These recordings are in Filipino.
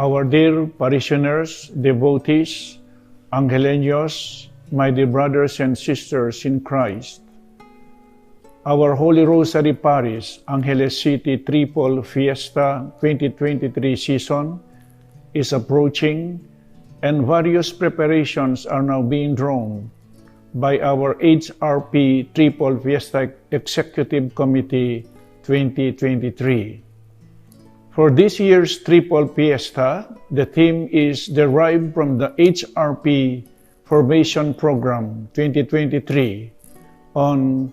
Our dear parishioners, devotees, Angelenos, my dear brothers and sisters in Christ, our Holy Rosary Parish, Angeles City Triple Fiesta 2023 season is approaching, and various preparations are now being drawn by our HRP Triple Fiesta Executive Committee 2023. For this year's Triple Fiesta, the theme is derived from the HRP Formation Program 2023 on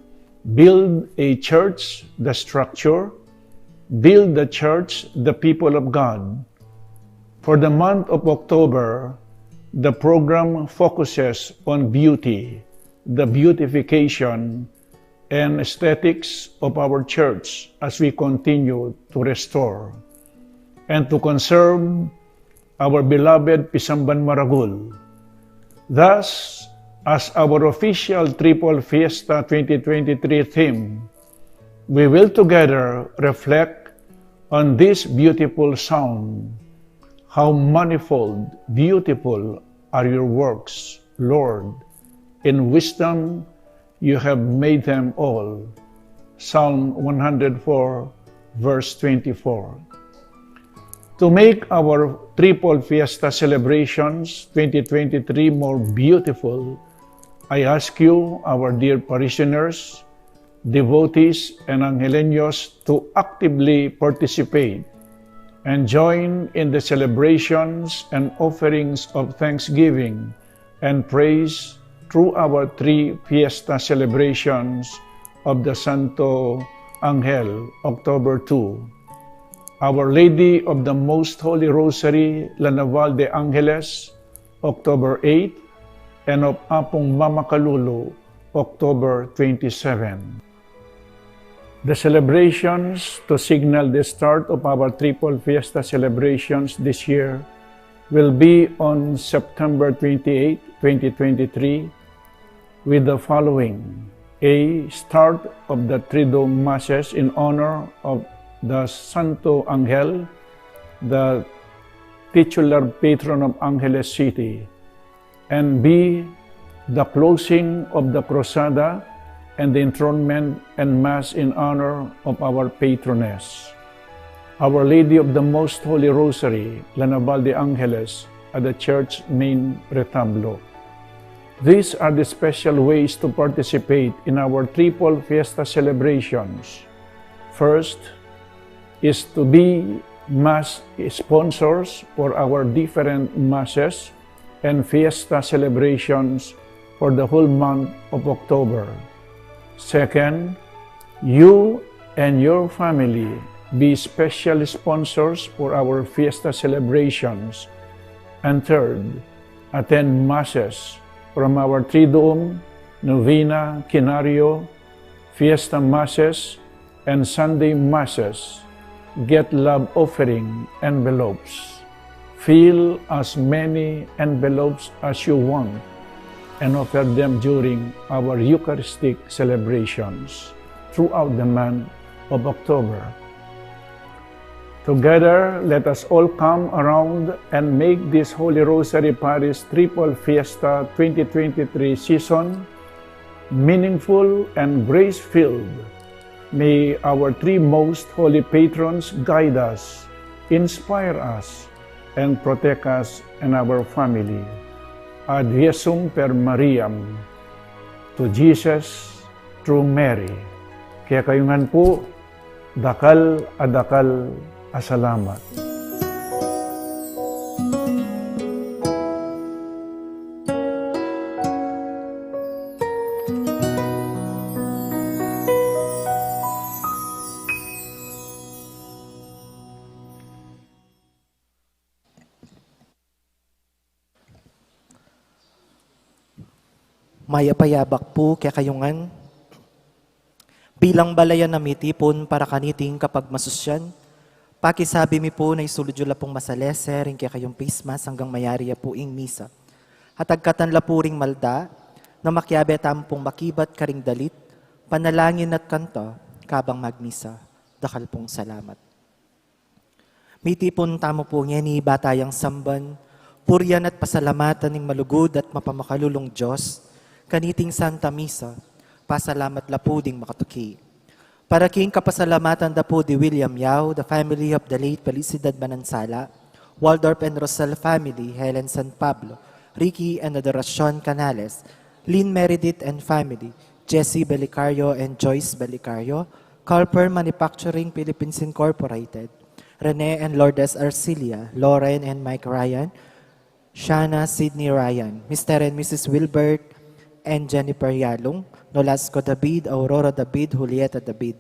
Build a Church, the Structure, Build the Church, the People of God. For the month of October, the program focuses on beauty, the beautification and aesthetics of our church as we continue to restore and to conserve our beloved Pisamban Maragul. Thus, as our official Triple Fiesta 2023 theme, we will together reflect on this beautiful sound. How manifold, beautiful are your works, Lord. In wisdom, you have made them all. Psalm 104, verse 24. To make our Triple Fiesta celebrations 2023 more beautiful, I ask you, our dear parishioners, devotees, and Angelenos to actively participate and join in the celebrations and offerings of thanksgiving and praise through our three fiesta celebrations of the Santo Angel, October 2, Our Lady of the Most Holy Rosary, La Naval de Angeles, October 8, and of Apong Mama Kalulu, October 27. The celebrations to signal the start of our Triple Fiesta celebrations this year will be on September 28, 2023, with the following: A. Start of the Triduum Masses in honor of the Santo Angel, the titular patron of Angeles City, and B. The closing of the Cruzada and the enthronement and Mass in honor of our patroness, Our Lady of the Most Holy Rosary, La Naval de Angeles, at the church main retablo. These are the special ways to participate in our Triple Fiesta celebrations. First is to be Mass sponsors for our different Masses and Fiesta celebrations for the whole month of October. Second, you and your family be special sponsors for our Fiesta celebrations. And third, attend Masses from our Triduum, Novena, Quinario, Fiesta Masses, and Sunday Masses. Get love offering envelopes. Fill as many envelopes as you want and offer them during our Eucharistic celebrations throughout the month of October. Together, let us all come around and make this Holy Rosary Parish Triple Fiesta 2023 season meaningful and grace-filled. May our three most holy patrons guide us, inspire us, and protect us and our family. Ad Jesum per Mariam, to Jesus through Mary. Kaya kayungan po, dakal adakal asalamat. Mayapayabak po kaya kayungan. Bilang balayan na mitipon para kaniting kapag masusyan, pakisabi mi po na isuludyo la pong masaleser, rin kaya kayong pismas hanggang mayari ya po ing misa. Hatagkatan la po ring malda, na makyabe tampong makibat karing dalit, panalangin at kanto, kabang magmisa, dakal pong salamat. Mitipon tamo po niya ni batayang samban, puryan at pasalamatan ng malugod at mapamakalulong Diyos, kaniting Santa Misa, pasalamat lapuding makatuki. Para king kapasalamatan da po di William Yao, the family of the late Felicidad Manansala, Waldorf and Rosal family, Helen San Pablo, Ricky and Adoracion Canales, Lynn Meredith and family, Jesse Belicario and Joyce Belicario, Carper Manufacturing Philippines Incorporated, Rene and Lourdes Arcilia, Lauren and Mike Ryan, Shana Sidney Ryan, Mr. and Mrs. Wilbert and Jennifer Yalong, Nolasco David, Aurora David, Julieta David,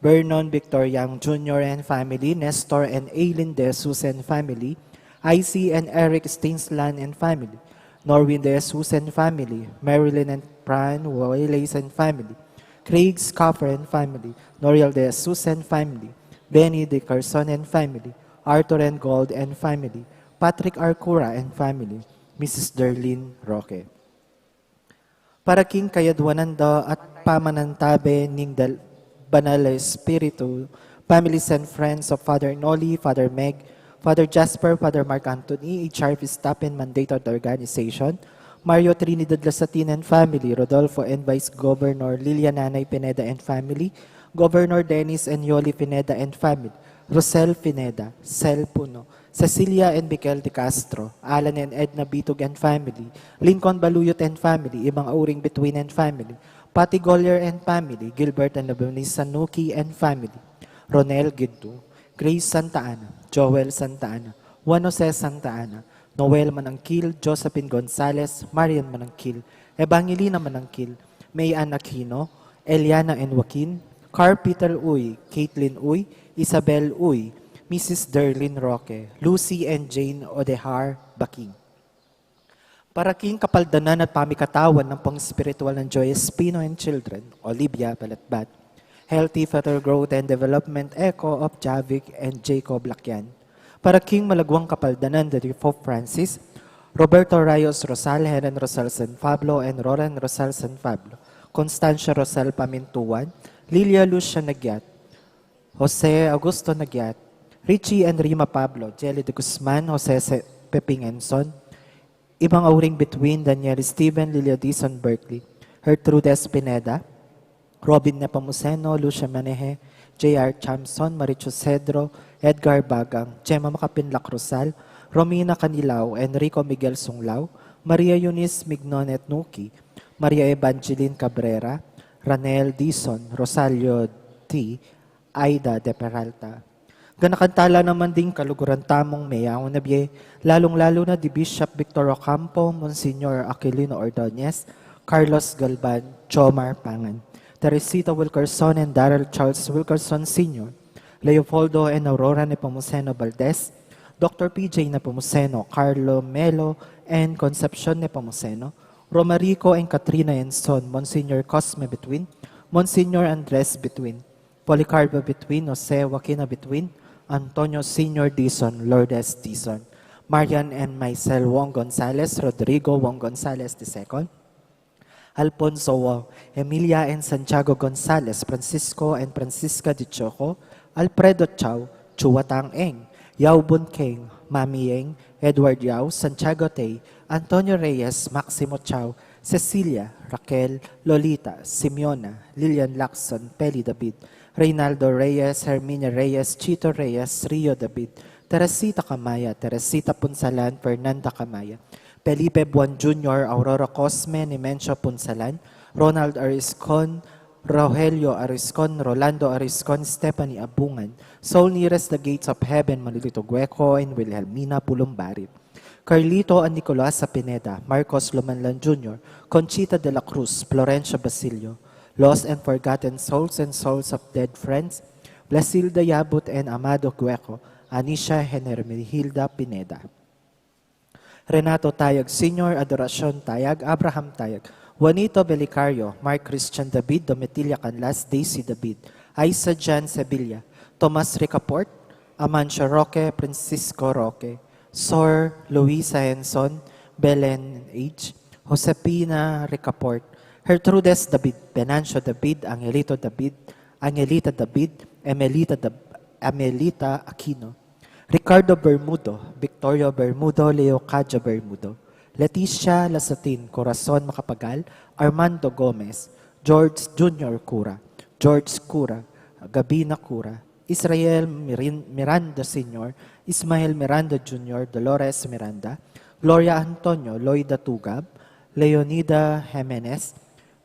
Vernon Victor Young Jr. and family, Nestor and Aileen De Jesus and family, IC and Eric Stainsland and family, Norwin De Jesus and family, Marilyn and Fran Wailes and family, Craig Scoffer and family, Noriel De Jesus and family, Benny De Carson and family, Arthur and Gold and family, Patrick Arcura and family, Mrs. Derlene Roque. Para king kayadwanan da at pamanantabe ning Banal Espiritu, families and friends of Father Noli, Father Meg, Father Jasper, Father Mark Anthony, HR Vistapen Mandated Organization, Mario Trinidad Lasatin and family, Rodolfo and Vice Governor Lilian Nanay Pineda and family, Governor Dennis and Yoli Pineda and family, Rosel Pineda, Sel Puno, Cecilia and Mikel de Castro, Alan and Edna Bitog and family, Lincoln Baluyot and family, Ibang Auring Between and family, Patty Gollier and family, Gilbert and Labunis Sanuki and family, Ronel Giddu, Grace Santa Ana, Joel Santa Ana, Juan Jose Santa Ana, Noel Manangkil, Josephine Gonzalez, Marian Manangkil, Evangelina Manangkil, Mayan Aquino, Eliana and Joaquin, Carl Peter Uy, Caitlin Uy, Isabel Uy, Mrs. Derlene Roque, Lucy and Jane Odehar Baking. Para king kapaldanan at pamikatawan ng pang-spiritual ng Joy Espino and Children, Olivia Balatbat, Healthy Further Growth and Development Echo of Javik and Jacob Lakyan. Para king malagwang kapaldanan ng Pope Francis, Roberto Rayos Rosal, Helen Rosal San Pablo, and Roran Rosal San Pablo, Constancia Rosal Pamintuan, Lilia Lucia Nagyat, Jose Augusto Nagyat, Richie and Rima Pablo, Jelly de Guzman, Jose Pepingenson, Ibang Auring Between, Daniel Steven, Lilia Dizon Berkeley, Gertrudes Pineda, Robin Nepomuceno, Lucia Maneje, J.R. Chamson, Maricho Cedro, Edgar Bagang, Gemma Macapinlac Rosal, Romina Canilao, Enrico Miguel Sunglao, Maria Eunice Mignonet Nuki, Maria Evangeline Cabrera, Ranel Dizon, Rosalio T., Aida de Peralta. Ganakantala naman din kaluguran tamong mayaw na biye, lalong-lalo na di Bishop Victor Ocampo, Monsignor Aquilino Ordonez, Carlos Galban, Chomar Pangan, Teresita Wilkerson and Darrell Charles Wilkerson Sr., Leopoldo and Aurora Nepomuceno Valdez, Dr. PJ Nepomuceno, Carlo Melo and Concepcion Nepomuceno, Romarico and Katrina Enson, Monsignor Cosme Between, Monsignor Andres Between, Policarpo Between, Jose Joaquina Between, Antonio Sr. Dizon, Lourdes Dizon, Marian and Maisel Wong Gonzalez, Rodrigo Wong Gonzalez II, Alfonso Wong, Emilia and Santiago Gonzalez, Francisco and Francisca Di Choco, Alfredo Chau, Chuatang Eng, Yao Bun Keng, Mami Eng, Edward Yao, Santiago Tay, Antonio Reyes, Maximo Chau, Cecilia, Raquel, Lolita, Simeona, Lilian Lacson, Peli David, Reynaldo Reyes, Herminia Reyes, Chito Reyes, Rio David, Teresita Camaya, Teresita Punsalan, Fernanda Camaya, Felipe Buan Jr., Aurora Cosme, Nimencio Punsalan, Ronald Ariscon, Rogelio Ariscon, Rolando Ariscon, Stephanie Abungan, Soul Nearest the Gates of Heaven, Manilito Gueco, and Wilhelmina Pulumbari, Carlito and Nicolas Pineda, Marcos Lumanlan Jr., Conchita de la Cruz, Florencio Basilio, Lost and Forgotten Souls and Souls of Dead Friends, Blasilda Yabut and Amado Gueco, Anisha Hermenegilda Pineda. Renato Tayag Sr., Adoracion Tayag, Abraham Tayag, Juanito Belicario, Mark Christian David, Domitilla Canlas, Daisy David, Isa Jan Sevilla, Tomas Ricaport, Amancio Roque, Francisco Roque, Sor Luisa Henson, Belen H., Josepina Ricaport, Gertrudes David, Venancio David, Angelito David, Angelita David, Emelita Aquino, Ricardo Bermudo, Victoria Bermudo, Leocadia Bermudo, Leticia Lasatin, Corazon Macapagal, Armando Gomez, George Jr. Cura, George Cura, Gabina Cura, Israel Miranda Sr., Ismael Miranda Jr., Dolores Miranda, Gloria Antonio Loida Tugab, Leonida Jimenez,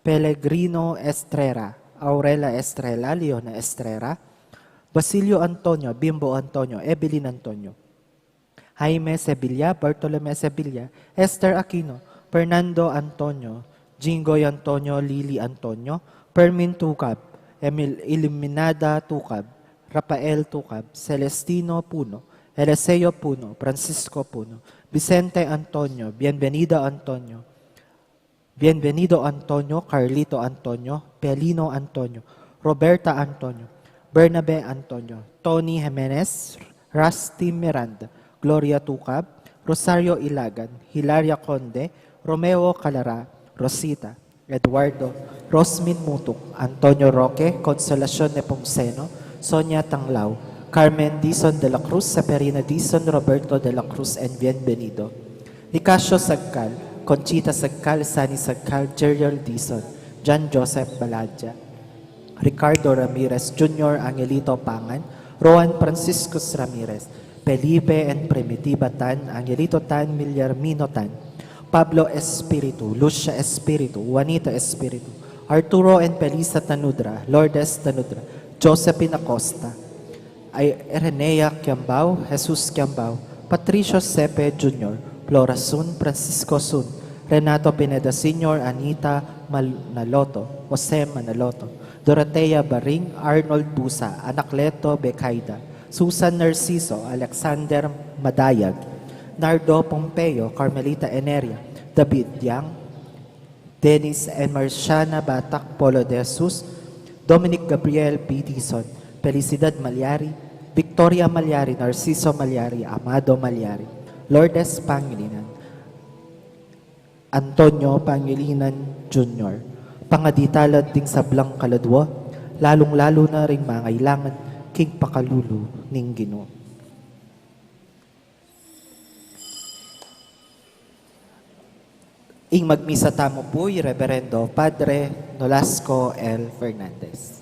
Pellegrino Estrera, Aurela Estrella, Leona Estrera, Basilio Antonio, Bimbo Antonio, Evelyn Antonio, Jaime Sevilla, Bartolome Sevilla, Esther Aquino, Fernando Antonio, Jingoy Antonio, Lily Antonio, Permin Tucab, Eliminada Tucab, Rafael Tucab, Celestino Puno, Eliseo Puno, Francisco Puno, Vicente Antonio, Bienvenido Antonio, Carlito Antonio, Pelino Antonio, Roberta Antonio, Bernabe Antonio, Tony Jimenez, Rusty Miranda, Gloria Tucab, Rosario Ilagan, Hilaria Conde, Romeo Calara, Rosita, Eduardo, Rosmin Mutuk, Antonio Roque, Consolacion Nepomuceno, Sonia Tanglao, Carmen Dizon de la Cruz, Severina Dizon, Roberto de la Cruz, and Bienvenido. Nicasio Sagcal, Conchita Sagcal, Sani Sagcal, Gerald Dizon, John Joseph Baladja, Ricardo Ramirez Jr., Angelito Pangan, Roan Franciscus Ramirez, Felipe and Primitiva Tan, Angelito Tan, Millarmino Tan, Pablo Espiritu, Lucia Espiritu, Juanito Espiritu, Arturo and Felisa Tanudra, Lourdes Tanudra, Josephine Acosta, Irenea Kiambao, Jesus Kiambao, Patricio Sepe Jr., Flora Sun, Francisco Sun, Renato Pineda Sr., Anita Manaloto, Jose Manaloto, Dorotea Baring, Arnold Busa, Anacleto Becaida, Susan Narciso, Alexander Madayag, Nardo Pompeo, Carmelita Eneria, David Yang, Dennis and Marciana Batak, Polo de Jesus, Dominic Gabriel P. Dizon, Felicidad Malyari, Victoria Malyari, Narciso Malyari, Amado Malyari, Lourdes Pangilinan, Antonio Pangilinan Jr., pangaditalan ting sablang kaladwa, lalong-lalo na rin mangailangan king pakalulu ning Ginoo. Ing magmisa tamo po, Reverendo Padre Nolasco L. Fernandez.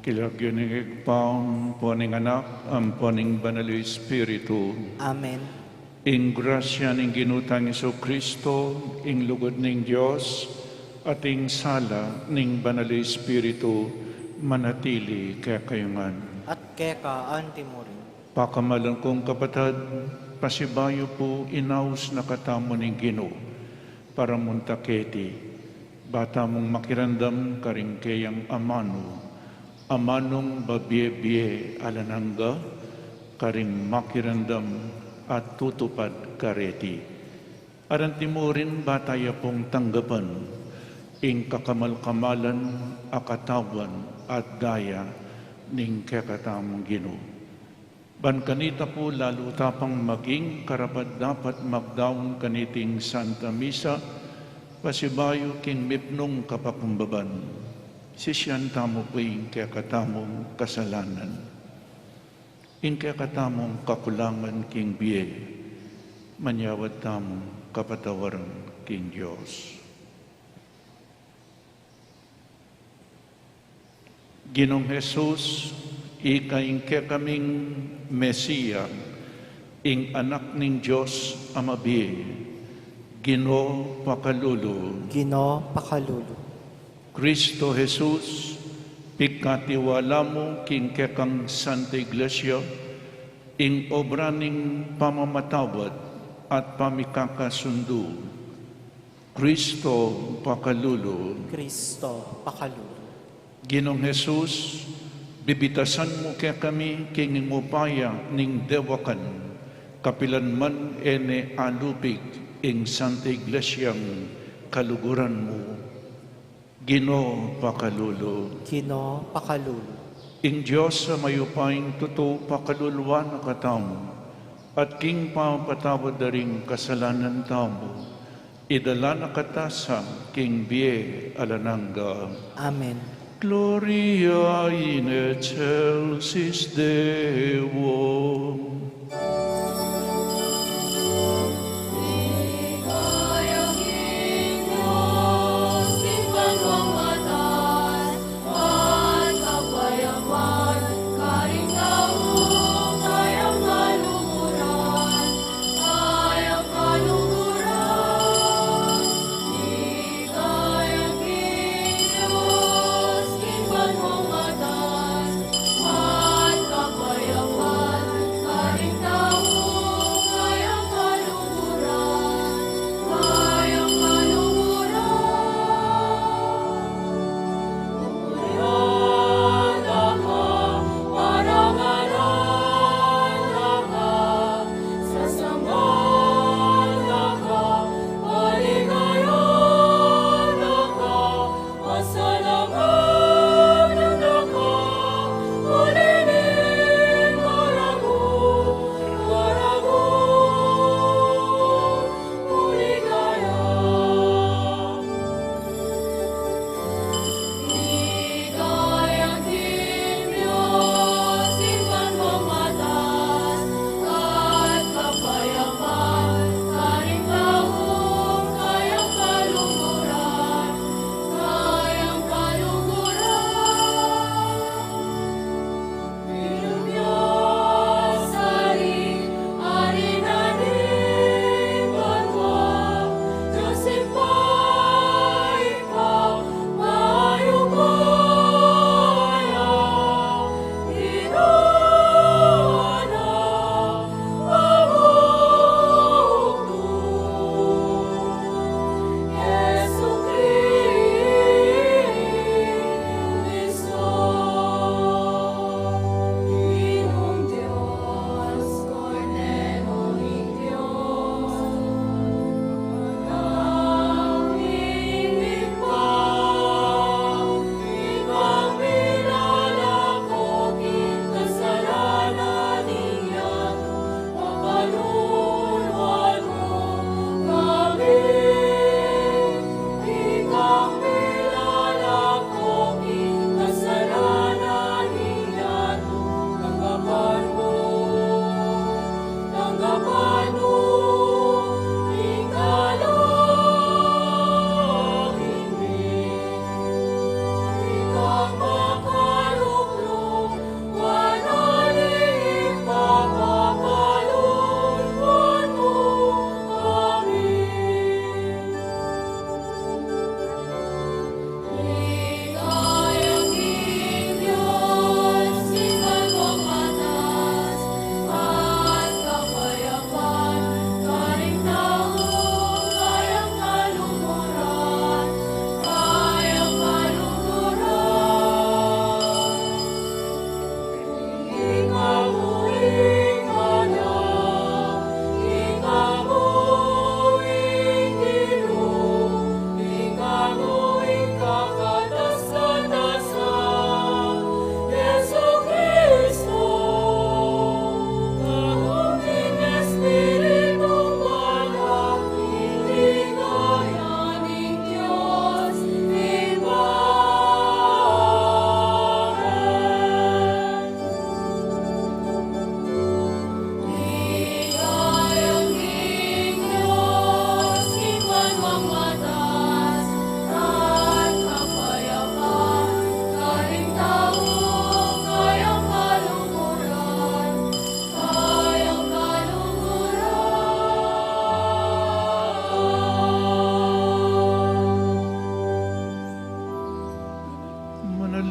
Kilagyan ng igpaon, poning anak, ang poning banal Espiritu. Amen. Ing grasya ng ginutang Iso Kristo, ing lugod ng Diyos, at ing sala ng banal Espiritu, manatili kaya kayungan. At keka antimorin. Pakamalan kong kapatid, pasibayo po inaus na katamo ng Ginoo, para muntaketi, bata mong makirandam karing kayang amano, amanong babye-bye alanangga, karing makirandam at tutupad kareti. Arantimurin bataya pong tanggapan, ing kakamal-kamalan, akatawan at daya, ning kakatamong Ginoo. Ban kanita po lalo tapang maging karapat dapat magdaon kaniting Santa Misa, pasibayo king mipnong kapakumbaban. Sisyan tamo po ing kakatamong kasalanan. Ing kakatamong kakulangan king biye, manyawad tamong kapatawaran king Diyos. Ginong Jesus, ikaing kaming Mesiya, ing anak ning Diyos amabi, Ginoo pakalulu. Ginoo pakalulu. Kristo Jesus, pikatiwala mo king kekang Santa Iglesia, ing obra ning pamamatawad at pamikakasundo. Kristo pakalulu. Kristo pakalulu. Ginong Jesus, bibitasan mo kaya kami king ngupaya ning dewakan, kapilan man ene alupig ing Santa Iglesia kaluguran mo. Ginoo pakalulu. Ginoo pakalulu. Ing Diyos sa mayupaing totoo pakaluluan na katamo, at king pamapatawad daring kasalanan tamo, idala na katasa king biye alanangga. Amen. Gloria in excelsis Deo. Now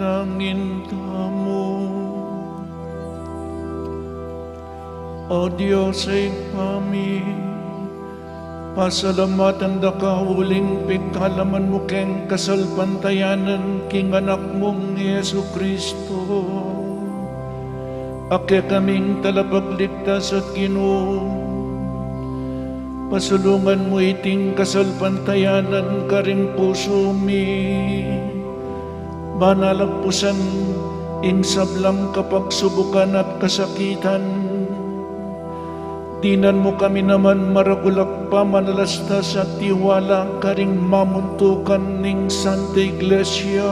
panalangin mo. O Diyos ay kami, pasalamatan da ka uling pagkalaman mo keng kasalpantayanan king anak mong Yesu Kristo. Ake kaming talapagligtas at Ginoo, pasulungan mo iting kasalpantayanan karing puso mi, banalagpusan ing sablang kapagsubukan at kasakitan. Dinan mo kami naman maragulak pa manalastas at tiwala karing mamuntukan ning Santa Iglesia.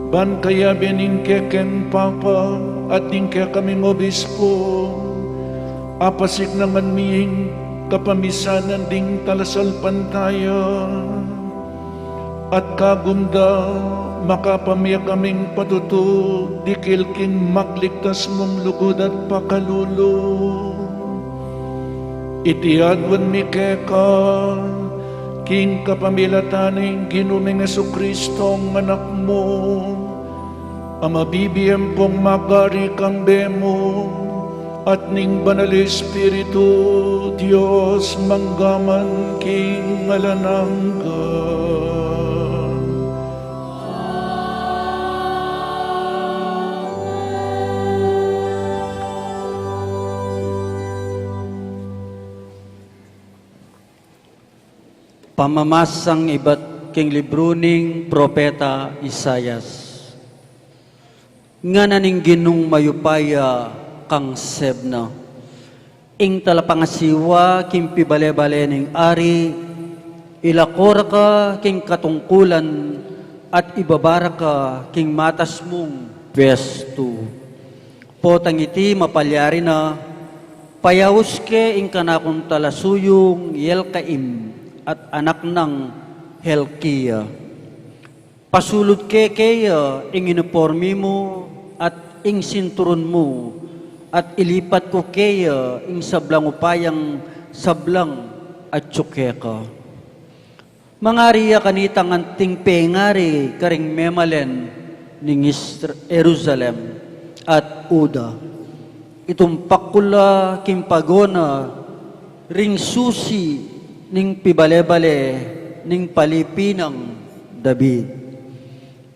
Ban kaya bening keken Papa at ning kaya kaming obispo, apasik naman miying kapamisanan ding talasalpantaya. At kagunda makapamaya kaming patutu, dikil king makligtas mong lugod at pakalulo. Itiadwan mi keka, king kapamilataning ginuming Jesucristo ang anak mo, ang mabibiyem pong magari kang bemo, at ning banal Espiritu, Diyos manggaman king alanangga. Pamamasang iba't king libro ning Propeta Isayas. Nga naning ginung mayupaya kang sebna. Ing talapangasiwa king pibale-bale ning ari, ilakora ka king katungkulan at ibabara ka king matas mong bestu. Potang iti mapalyari na, payawus ke ing kanakong talasuyong yelkaim, at anak ng Helkia. Pasulod ke kaya ing uniforme mo at ing sinturon mo, at ilipat ko kaya ing sablang upayang sablang at tsukeka. Mangariya kanitang anting pengari karing memalen ning Jerusalem at Uda. Itumpak kula kimpagona ring susi ning pibale-bale ning palipinang David.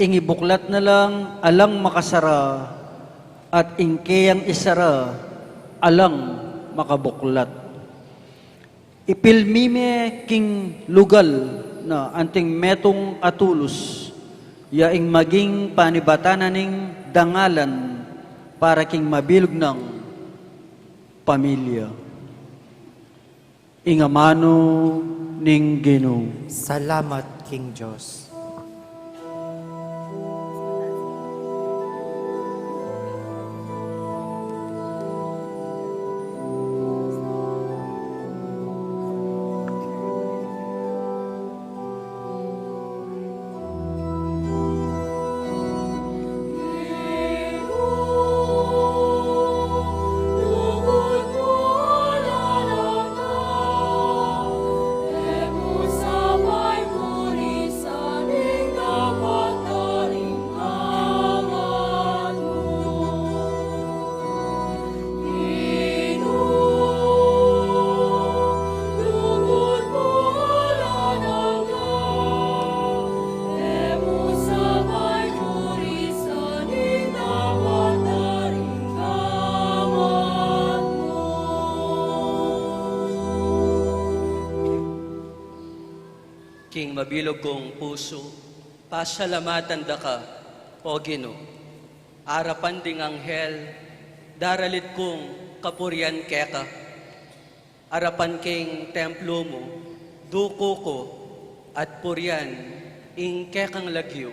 Ingibuklat na lang alang makasara at ingkeyang isara alang makabuklat. Ipilmime king lugal na anting metong atulus yaing maging panibatanan ning dangalan para king mabilog ng pamilya. Ingamano ning Ginoo. Salamat, King Diyos. King mabilog kong puso, pasalamatan da ka, o Ginoo. Arapan ding anghel, daralit kong kapurian keka. Arapan king templo mo, duko ko, at purian, ing kekang lagyo.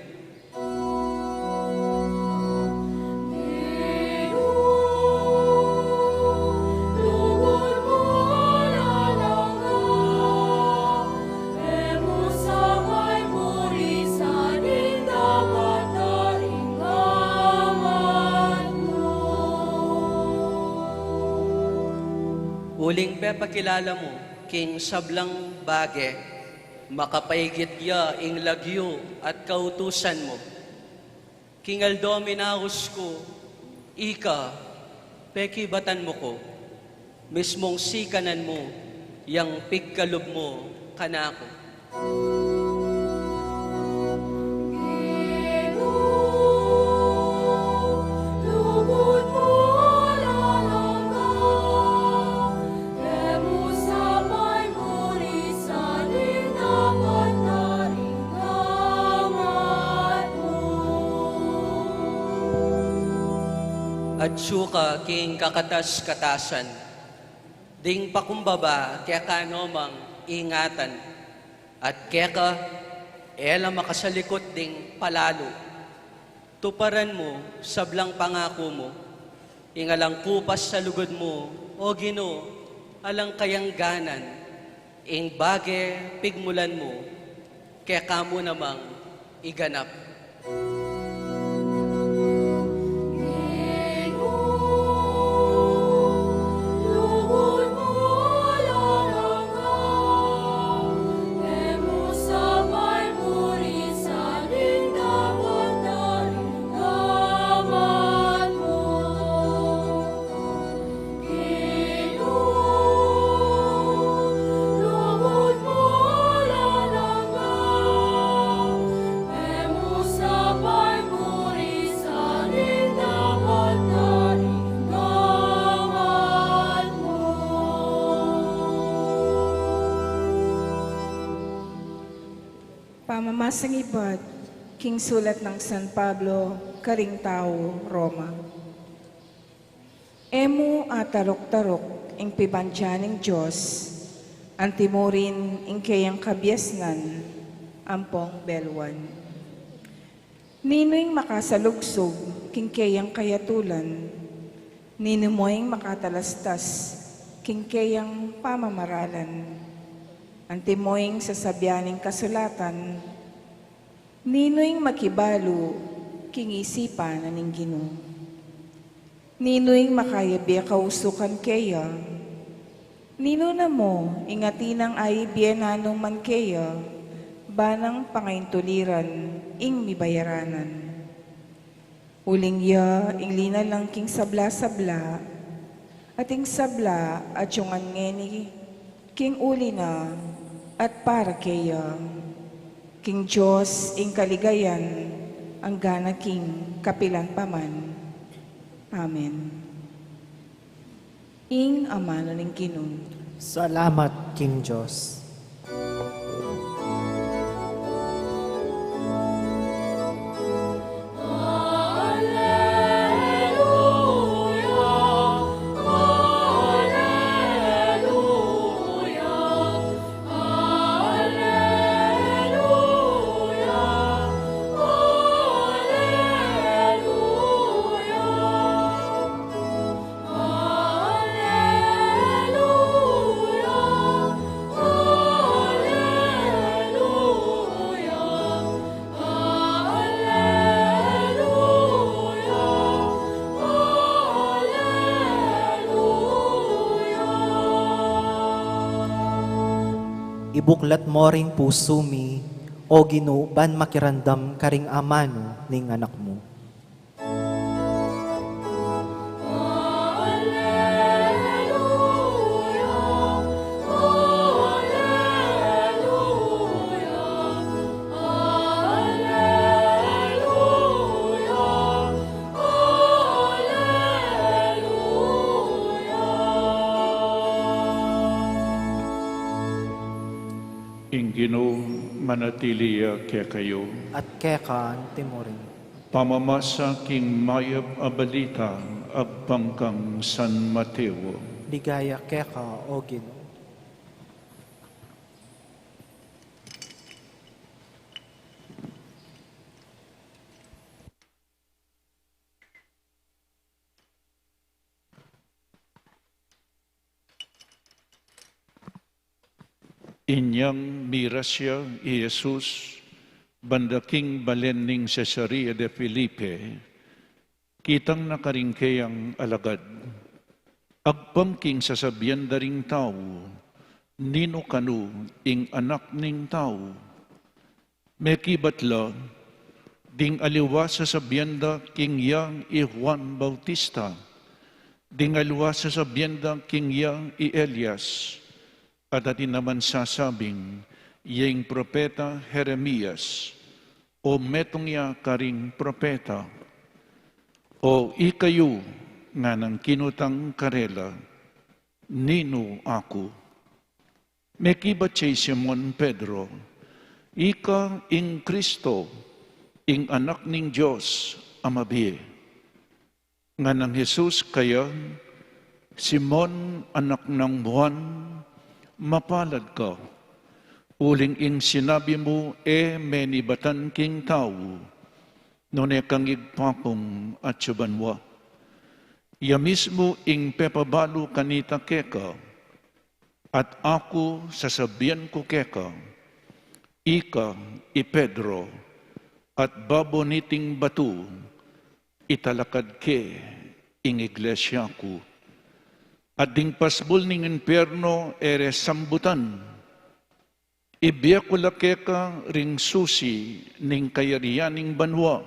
Uling pepakilala mo, king sablang bage, makapaigit ya ing lagyo at kautusan mo, King Aldominaus ko, ika, pekibatan mo ko, mismong sikanan mo, yang pigkalob mo, kanako. At suka king kakatas-katasan, ding pakumbaba kaya kanomang ingatan, at keka ela makasalikot ding palalo. Tuparan mo, sablang pangako mo, ingalang kupas sa lugod mo, o Ginoo, alang kayangganan, ing bage pigmulan mo, kaya kamo namang iganap. Pamamasang ibad, King Sulat ng San Pablo, Caringtao, Roma. Emu atarok-tarok ing pibansyaning Diyos, antimurin ing kayang kabyesnan, ampong belwan. Nino'y makasalugsog king kayang kayatulan, nino mo'y makatalastas king kayang pamamaralan. Antimoing sasabyaning kasulatan, nino'y makibalo, king isipan aning Ginoo. Nino'y makayabi kausukan kaya, nino na mo, ingatinang ay bienanong man kaya, banang pangaintuliran, ing mibayaranan. Uling ya, ing lina lang king sabla-sabla, at ing sabla at yung angeni, king uli na, at para kaya, King Diyos, ing kaligayan, ang gana king kapilan paman. Amen. Ing amano ning Ginoo. Salamat, King Diyos. Ibuklat mo ring puso mi, o Ginoo, ban makirandam karing amano ning anak mo. Ing Ginoo manatiliya kaya kayo. At keka timorin. Pamamasa king mayab abalita agpangkang San Mateo. Ligaya keka, o Ginoo. Inyang mirasya, Jesus, bandaking balening Cesarea de Felipe, kitang nakaringkayang alagad, agpamking sasabyan daring tao, nino kanu ing anak ning tao, mekibatla, ding aliwa sa sabienda king yang i Juan Bautista, ding aliwa sa sabienda king yang i Elias, at atin naman sasabing, yung propeta Jeremias, o metong ya karing propeta, o ikayo nga ng kinutang karela, nino ako. Mekibat siya Simon Pedro, ika ing Kristo, ing anak ning Diyos, amabi. Nga ng Jesus kaya, Simon, anak ng Juan, mapalad ka. Uling ing sinabi mo, menibatan king tao, nune kang igpapong at subanwa. Ya mismo ing pepabalo kanita keka, at ako sasabihan ko keka, ika i Pedro, at baboniting batu, italakad ke ing iglesia ko. At ding pasbol ning impyerno ere sambutan, ibiya ko lakeka ring susi ning kayarianing banwa,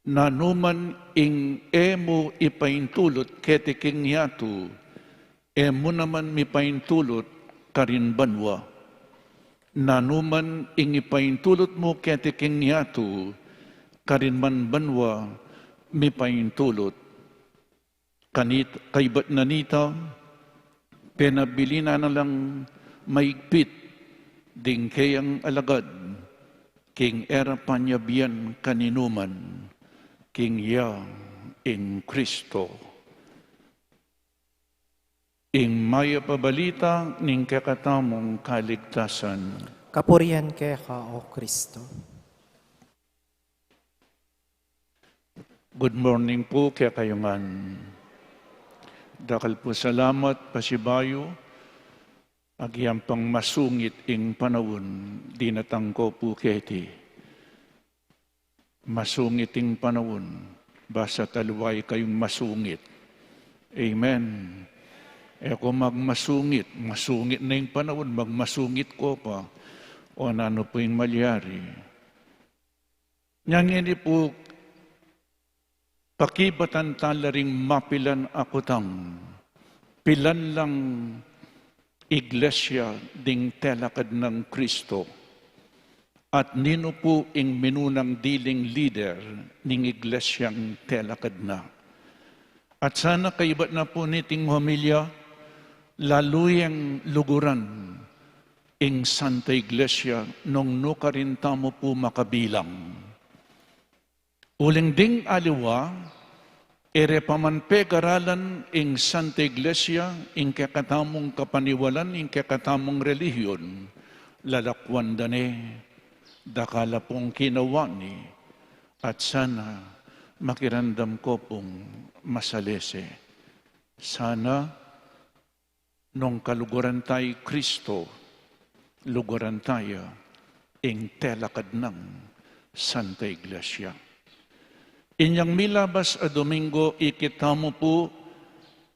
nanuman ing emo ipaintulot ketiking yatu, emo naman mipaintulot karin banwa. Nanuman ing ipaintulot mo ketiking yatu, karin man banwa mipaintulot. Kaybat nanita, penabili na lang maigpit, ding kayang alagad, king era panyabian kaninuman, king ya in Kristo. Ing maya pabalita ning kakatamong kaligtasan. Kapurihan kay ka, O Kristo. Good morning po kaya kayungan. Dakal po salamat, pasibayo, agyang pang masungit ing panawon, dinatangko po keti. Masungit ing panawon, basta taluway kayong masungit. Amen. E kung magmasungit, masungit na yung panahon, magmasungit ko pa, o ano po yung malyari. Nang hindi po, pakibatan talaring mapilan ako tang, pilan lang iglesia ding telakad ng Kristo, at nino po ing minunang diling leader ning iglesyang telakad na. At sana kaibat na po niting homilya, laluyang luguran ing Santa Iglesia nung nukarinta mo po makabilang. Uling ding aliwa, ere pamanpe garalan ing Santa Iglesia, ing kakatamong kapaniwalan, ing kakatamong relihiyon, lalakwan dane, dakala pong kinawani, at sana makirandam ko pong masalese. Sana, nung kaluguran tayo Kristo, luguran tayo ing telakad ng Santa Iglesia. Inyang milabas a Domingo, ikita mo po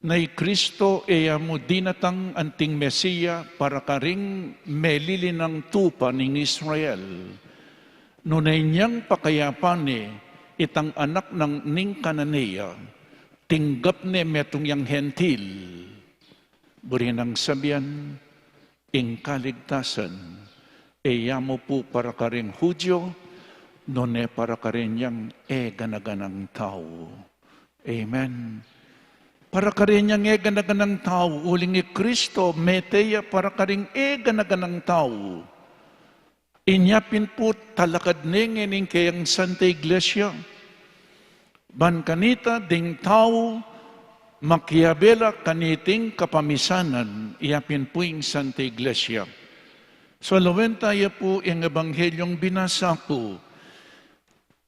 na Kristo eya mo dinatang anting Mesiya para karing melili ng tupa ning Israel. Nunay niyang pakayapane itang anak ng ning Kananea, tinggap ne metong yang hentil. Burinang sabihan, ing kaligtasan, eya mo po para karing Hudyo, none para karinyang ganaganang tao. Amen. Para karinyang ganaganang tao, uling ni Kristo, meteya para karing ganaganang tao. Inyapin po talakad ning kayang Santa Iglesia. Ban kanita ding tao, makiabela kaniting kapamisanan, iyapin po yung Santa Iglesia. So, lawen tayo po yung ebanghelyong binasa po.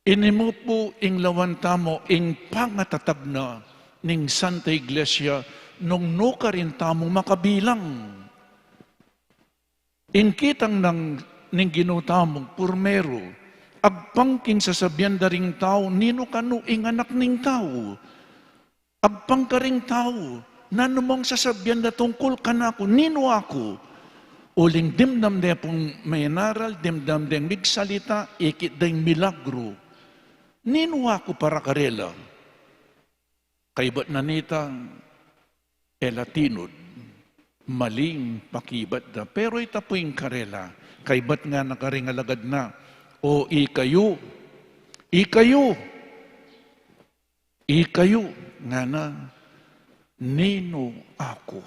Inimo po ing lawan tamo ing pangatatag na ning Santa Iglesia nung nuka rin tamo makabilang. Inkitang ning ginutamong purmero, agpangking sasabihan daring tao, nino kanu ing anak ning tao. Agpang ka ring tao, nanumang sasabihan na tungkol ka na ako, nino ako? Uling dimdam de pong may naral, dimdam de migsalita, ikit de milagro. Ninwa ko para karela. Kaibat na nitang elatinod, maling pakibat da. Pero ita po yung karela. Kaibat nga nakaringalagad na. O ikayo, nga na, nino ako.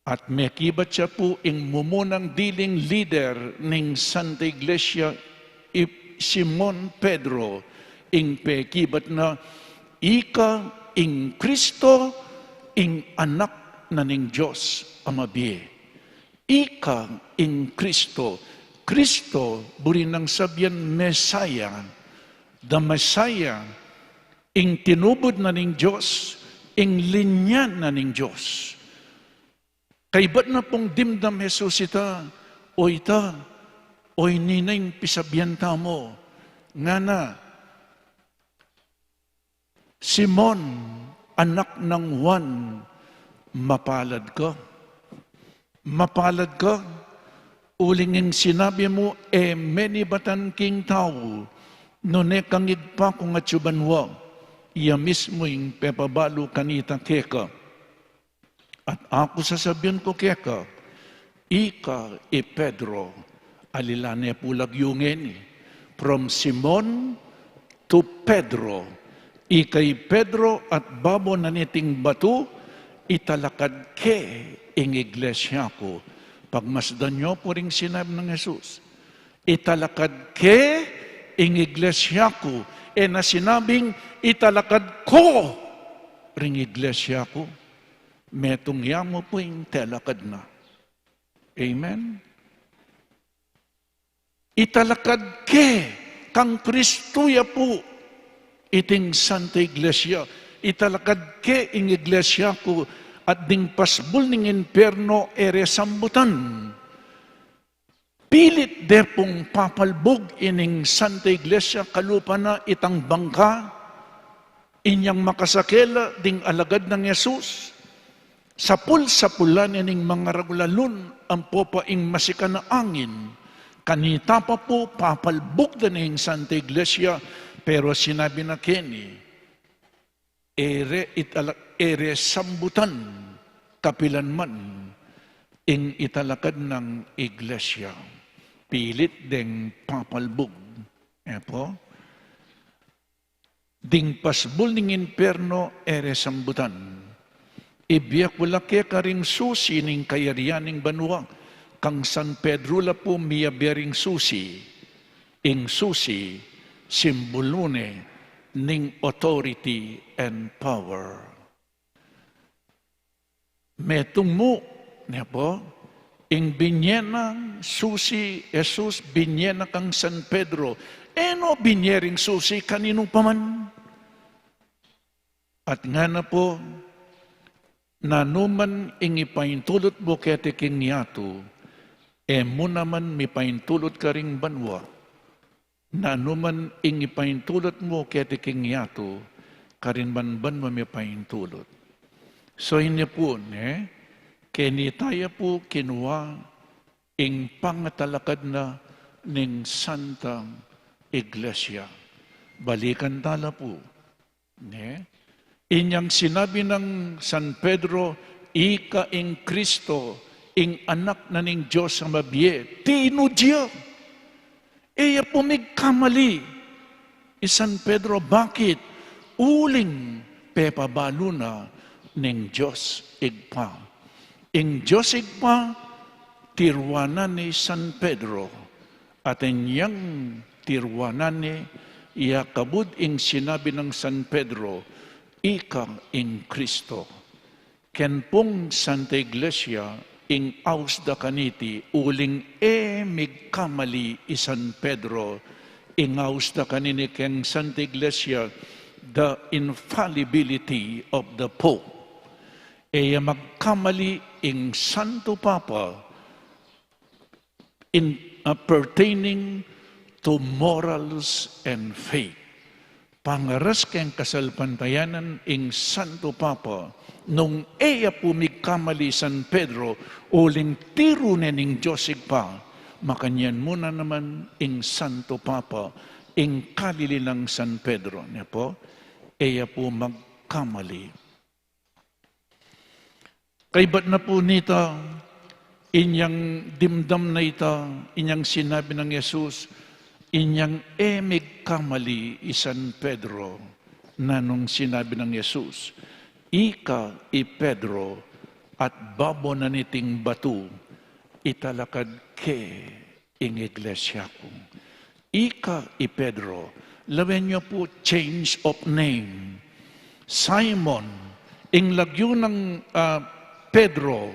At may kibat siya po ing mumunang diling leader ng Santa Iglesia, Simon Pedro, ing pekibat na, ika ing Kristo, ing anak na ning Diyos amabiye. Ika ing Kristo. Kristo, buri nang sabyan Messiah. The Messiah, ing tinubod na ning Diyos, ing linya na ning Diyos. Kaibat na pong dimdam Jesus ita, oy ninay pisabyan mo, nga na, Simon, anak ng Juan, mapalad ka. Mapalad ka. Uling ang sinabi mo, many batan king tao, nune kangig pa kung atsubanwa, iya mismo yung pepabalo kanita keka. At ako sasabihin ko keka, ika Pedro, alilane pulag yungin, from Simon to Pedro, ikay Pedro at babo na niting bato, italakad ke ing iglesia ko. Pagmasdan nyo po rin sinabi ng Jesus, italakad ke ing iglesia ko. Na sinabing, italakad ko ring iglesia ko. Metong yamo po yung telakad na. Amen? Italakad ke kang Kristuya po iting Santa Iglesia, italakad ke ing iglesia ko at ding pasbul ning imperno ere sambutan. Pilit de pong papalbog ining Santa Iglesia kalupa na itang bangka, inyang makasakela ding alagad ng Yesus. Sapul-sapulan ining mga ragulalun ang popaing masika na angin. Kanita pa po papalbog na ning Santa Iglesia. Pero sinabi na Kenny, ere sambutan, kapilan man, ing italakad ng iglesia. Pilit deng papalbog. Epo? Ding pasbul ning imperno, ere sambutan. Ibiyak wala kaya karing susi ning kayarian ning banwa. Kang San Pedro la po miyabering susi. Ing susi, simbolone ning authority and power. Metong mo, niya po, ing binyena susi Jesus, binyena kang San Pedro, no binyering susi kanino paman. At nga na po, nanuman ing ipaintulot mo kete king niyato, mo naman mipaintulot ka ring banwa. Na anuman ing ipaintulot mo kaya tiking yato, karinbanban mo may paintulot. So hindi po, kaya tayo po kinuha ing pangatalakad na ning Santang Iglesia. Balikan tala po. Inyang sinabi ng San Pedro, ika ing Kristo, ing anak na ning Diyos sa mabiye, tinudya. Iya pumigkamali. San Pedro, bakit? Uling pepabalo na ning Diyos igpa. Ing Diyos igpa, tirwanan ni San Pedro. At inyang tirwanan ni iakabud ing sinabi ng San Pedro, ikang ing Kristo. Ken pong Santa Iglesia, ing aus da kaniti, uling migkamali isan Pedro, ing aus da kanini keng Santa Iglesia, the infallibility of the Pope. Magkamali ing Santo Papa pertaining to morals and faith. pangaras keng kasalpantayanan ing Santo Papa, nung eya pumigkamali San Pedro, uling tiro ning Diyosig pa, makanyan muna naman ing Santo Papa, ing kalililang San Pedro. Niya po, eya po magkamali. Kaibat na po nito, inyang dimdam na ito, inyang sinabi ng Yesus, inyang emig kamali San Pedro, na nung sinabi ng Yesus, ika i Pedro at babo na niting batu, italakad ke ing iglesia ko. Ika i Pedro, lawen niyo po change of name. Simon, ing lagyo ng Pedro,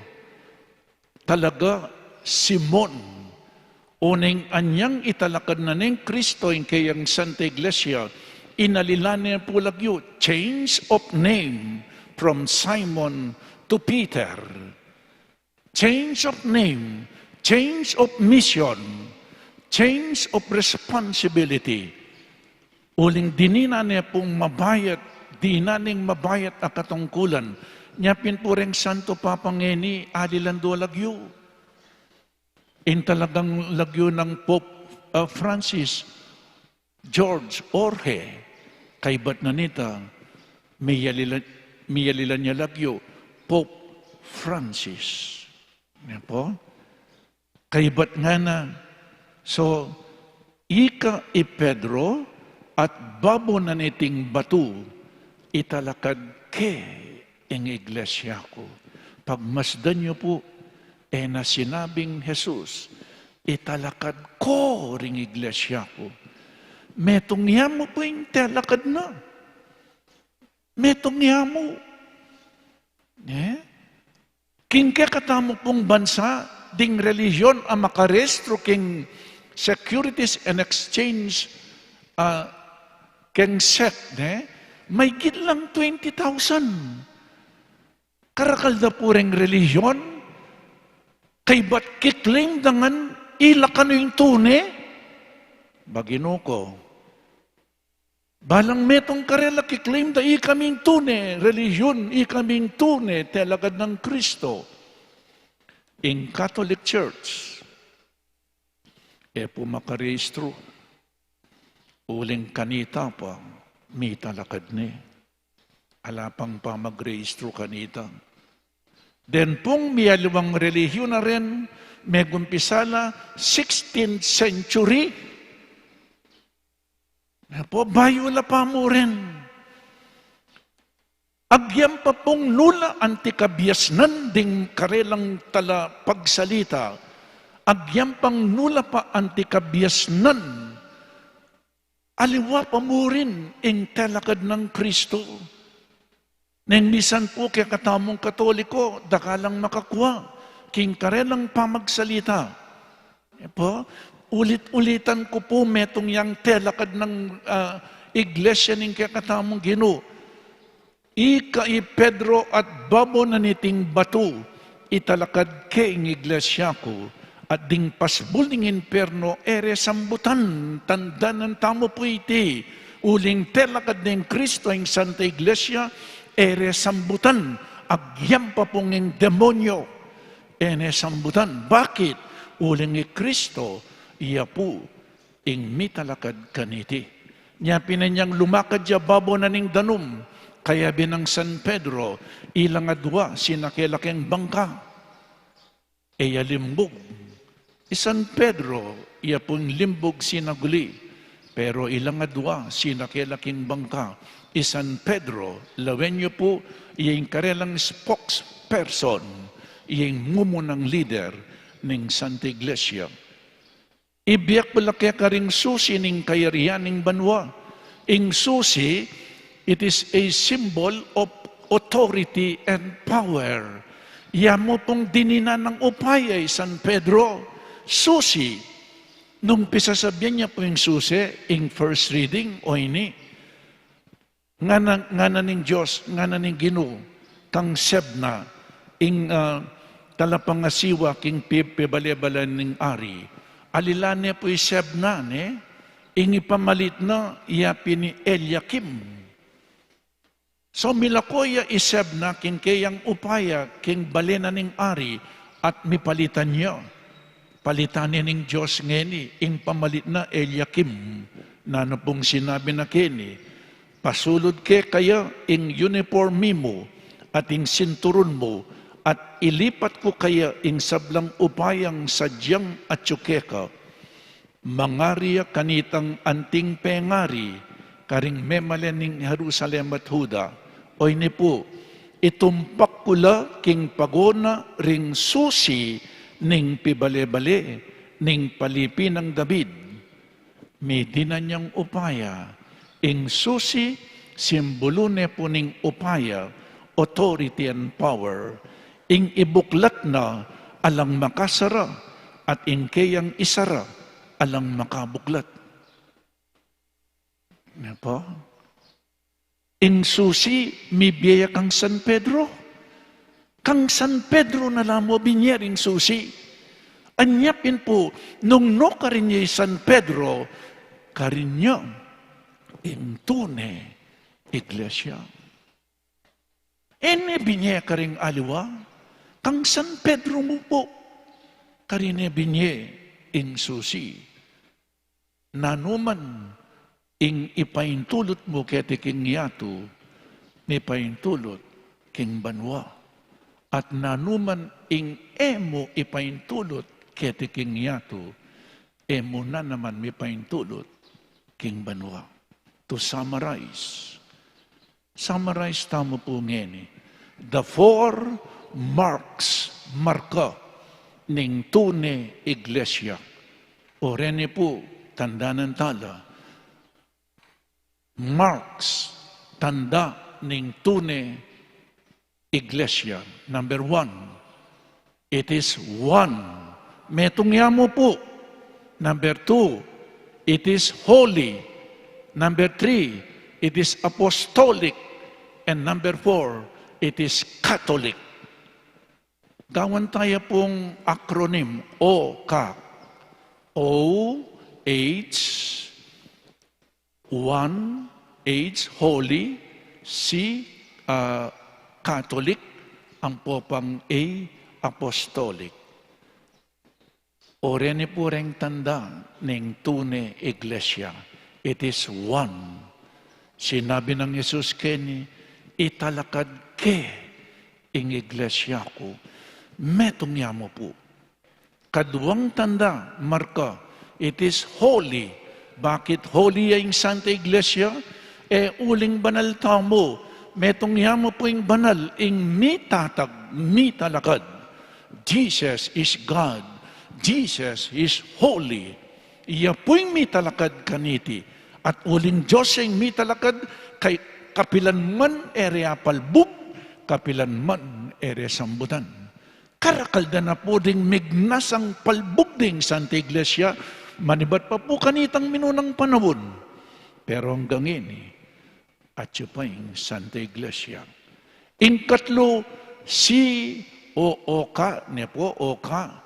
talaga Simon, uneng anyang italakad na ng Kristo ing kayang Santa Iglesia, inalilan niya po lagyo, change of name from Simon to Peter. Change of name, change of mission, change of responsibility. Uling dinina niya pong mabayat, dinaning mabayat ang katungkulan. Niya pinpureng Santo Papangeni, adilando lagyo. In talagang lagyo ng Pope Francis, George Jorge, kaibat na nita, miyalilan niya lagyo, Pope Francis. Yan po. Kaibat nga na. So, ika i Pedro at babo na niting batu, italakad ke ing iglesia ko. Pagmasdan niyo po, na sinabing Jesus, italakad ko ring iglesia ko. Metong niya mo po yung talakad na. Metong niya mo. King kakatamo pong bansa, ding religion ang makarestro king Securities and Exchange king sect, may lang 20,000. Karakalda po ring religion, kay ba't kiklaim dangan ilakan yung tune? Bagino ko. Balang metong karela kiklaim da ikaming tune, religion, ikaming tune, telagad ng Kristo. In Catholic Church, po makarehistro, uling kanita pa, may talakad ni. Alapang pa mag-rehistro kanita. Then pong miyalawang relihiyon na rin, may gumpisala, 16th century. Po, bayula pa mo rin. Agyam pa pong nula antikabyasnan ding karelang tala pagsalita. Agyam pang nula pa antikabyasnan. Aliwa pa mo rin ing talakad ng Kristo. Nang misan po kaya katamong Katoliko, dakalang makakuha, king karelang pamagsalita. Po, ulit-ulitan ko po metong yang telakad ng iglesia ning kaya katamong Ginoo. Ika i Pedro at babo na niting batu, italakad ke ing iglesia ko, at ding pasbul ning inferno, ere sambutan, tanda ng tamo po iti, uling telakad ng Kristo ing Santa Iglesia, ere sambutan, agyam pa pong ng demonyo, ene sambutan. Bakit? Uling ni Kristo, iya po, ing mitalakad kaniti. Nya pinanyang lumakad ya babo na ning danum, kaya binang San Pedro, ilang adwa, sinakilakeng bangka, iya limbog. San Pedro, iya pong limbog sinaguli, pero ilang adwa, sinakilaking bangka. San Pedro, lawen niyo po, iyang karelang spokesperson, iyang mumunang leader ng Santa Iglesia. Ibiyak pala kaya karing susi ng kayarihan ng banwa. Ing susi, it is a symbol of authority and power. Iya mo pong dinina ng upay ay San Pedro. Susi, nung pisasabihan niya po yung susi, ing first reading, o ini, nga na ning Diyos, nga na ning Ginoo, kang sebna, ing talapangasiwa, king pibalibalan ning ari. Alilan niya po yung sebna, ingi pamalit na iapi ni Eliakim. So milakoya iseb na king kayang upaya king balena ning ari at mipalitan niya. Palitan ning Diyos ngeni, ing pamalit na Eliakim, na pong sinabi na kini, pasulod ke kaya ing uniform mo at ing sinturon mo at ilipat ko kaya ing sablang upayang sadyang at tsukeka. Mangariya kanitang anting pengari, karing memalen ning Jerusalem at Huda, oy ni po, itumpak kula king pagona ring susi ning pibale-bale, ning palipi ng David. May dinanyang upaya, ing susi, simbolo ne po ning upaya, authority and power, ing ibuklat na alang makasara, at ing kayang isara, alang makabuklat. Ano po? Ing susi, may biyaya kang San Pedro. Kang San Pedro na lamo binyering susi. Anyapin po, nung no karinyo San Pedro, karinyo, ing tune, iglesia. Ene binye karing aliwa, kang San Pedro mo po, karine binye, ing susi. Nanuman, ing ipaintulot mo kete king yato, ni paintulot king banwa. At nanuman ing emo ipaintulot kete king yato, emo na naman mi paintulot king banwa. To summarize tamo po ngeni, the four marka, ning tune iglesia. O rene po, tandanan tala, marks, tanda ning tune iglesia. Number 1, it is one. Metungya mo po. Number 2, it is holy. Number 3, it is apostolic. And number 4, it is Catholic. Gawan tayo pong acronym, OCA. O-H, 1, H, holy, C, Catholic, ang popang A, apostolic. O rene po ring tanda ng tune iglesia. It is one. Sinabi ng Jesus keni, italakad ke ing iglesia ko. Metong yamo po. Kaduang tanda, marka, it is holy. Bakit holy yung Santa Iglesia? Uling banal tamo. Metong yamo po yung banal, ing mitatag, mitalakad. Jesus is God. Jesus is holy. Iya po yung mitalakad kaniti. At uling Diyos yung mitalakad, kay kapilan man ere apalbuk, kapilan man ere sambutan. Karakalda na po ding mignasang palbuk ding Santa Iglesia, manibat pa po kanitang minunang panahon. Pero hanggang ini, at siya pa yung Santa Iglesia. Ingkatlo, si o-oka, niya po, oka.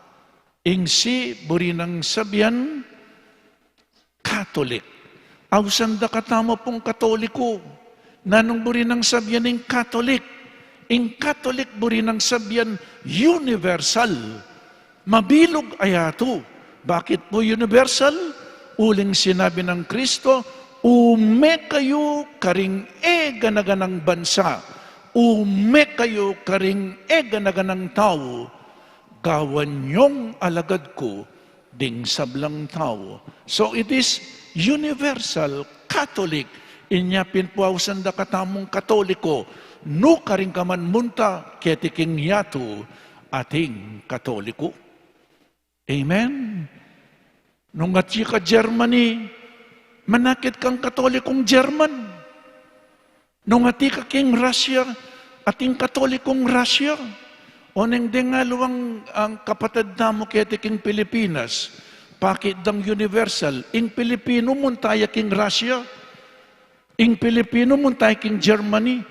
Ing si, buri ng sabihan, Catholic. Awsanda katama pong Katoliko. Nanong buri ng sabihan ng Catholic. Ing Catholic buri ng sabihan, universal. Mabilog ayato. Bakit po universal? Uling sinabi ng Kristo, ume kayo karing ganaganang bansa. Ume kayo karing ganaganang tao. Gawan niyong alagad ko ding sablang tao. So it is universal, Catholic. Inyapin po awsanda katamong Katoliko. No karing kaman munta ketiking yato ating Katoliko. Amen? Nung at ka Germany, manakit kang Katolikong German. Nung at ka king Russia, ating Katolikong Russia. O nang dengaluang ang kapatid damo ketiking Pilipinas, pakit dang universal, ing Pilipino muntaya king Russia, ing Pilipino muntaya king Germany.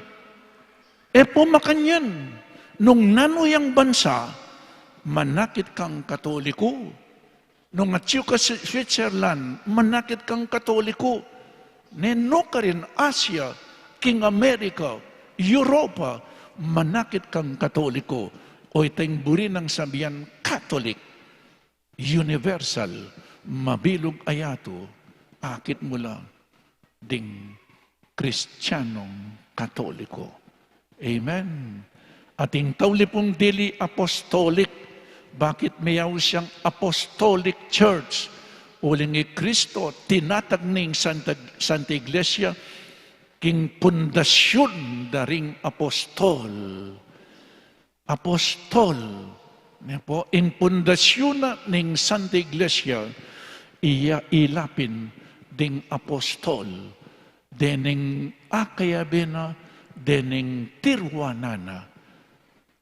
Nung atyo ka sa Switzerland, manakit kang Katoliko. Neno ka rin Asia, King America, Europa, manakit kang Katoliko. O itang buri ng sabihan, Catholic, universal, mabilog ayato, akit mula ding Kristiyanong Katoliko. Amen. Ating taulipong dili apostolic. Bakit mayaw siyang apostolic church? Uling ni Kristo, tinatag ning Santa Iglesia, king pundasyon daring apostol. Apostol. Po, in pundasyon na ning Santa Iglesia, iya ilapin ding apostol. Dening akayabena, dening tirwanana.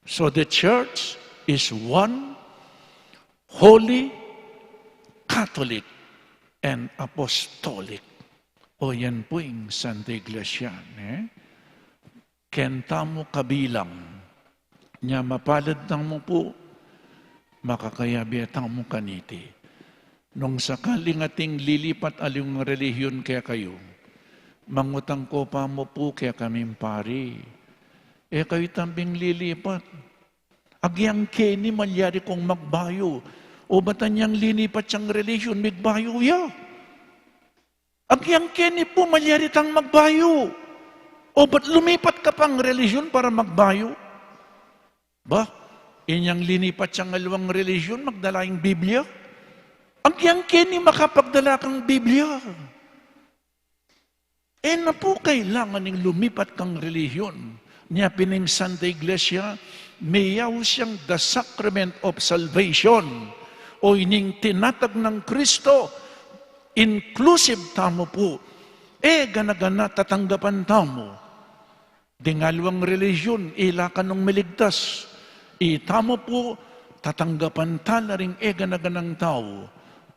So the church is one, holy, Catholic, and apostolic. O yan po yung Santa Iglesia. Kenta mo kabilang. Nya mapalad ng mo po, makakayabetang mo kaniti. Nung sakaling ating lilipat aling relihiyon kaya kayo, mangutang ko pa mo po kaya kaming pari. Kayo tambing lilipat. Agyang keni malyari kong magbayo. O batanyang linipat siyang relihiyon, magbayo ya. Agyang keni po malyari tang magbayo. O ba't lumipat ka pang relihiyon para magbayo? Ba, inyang linipat siyang alawang relihiyon, magdala yung Biblia? Agyang keni makapagdala kang Biblia. Na po kailangan ng lumipat kang relihiyon. Niya pining Santa Iglesia, mayaw siyang the sacrament of salvation o ining tinatag ng Kristo, inclusive tamo po, gana-gana tatanggapan tamo. Dingalwang relihiyon, ila ka nung miligtas, itamo po, tatanggapan tala ring gana-ganang tao,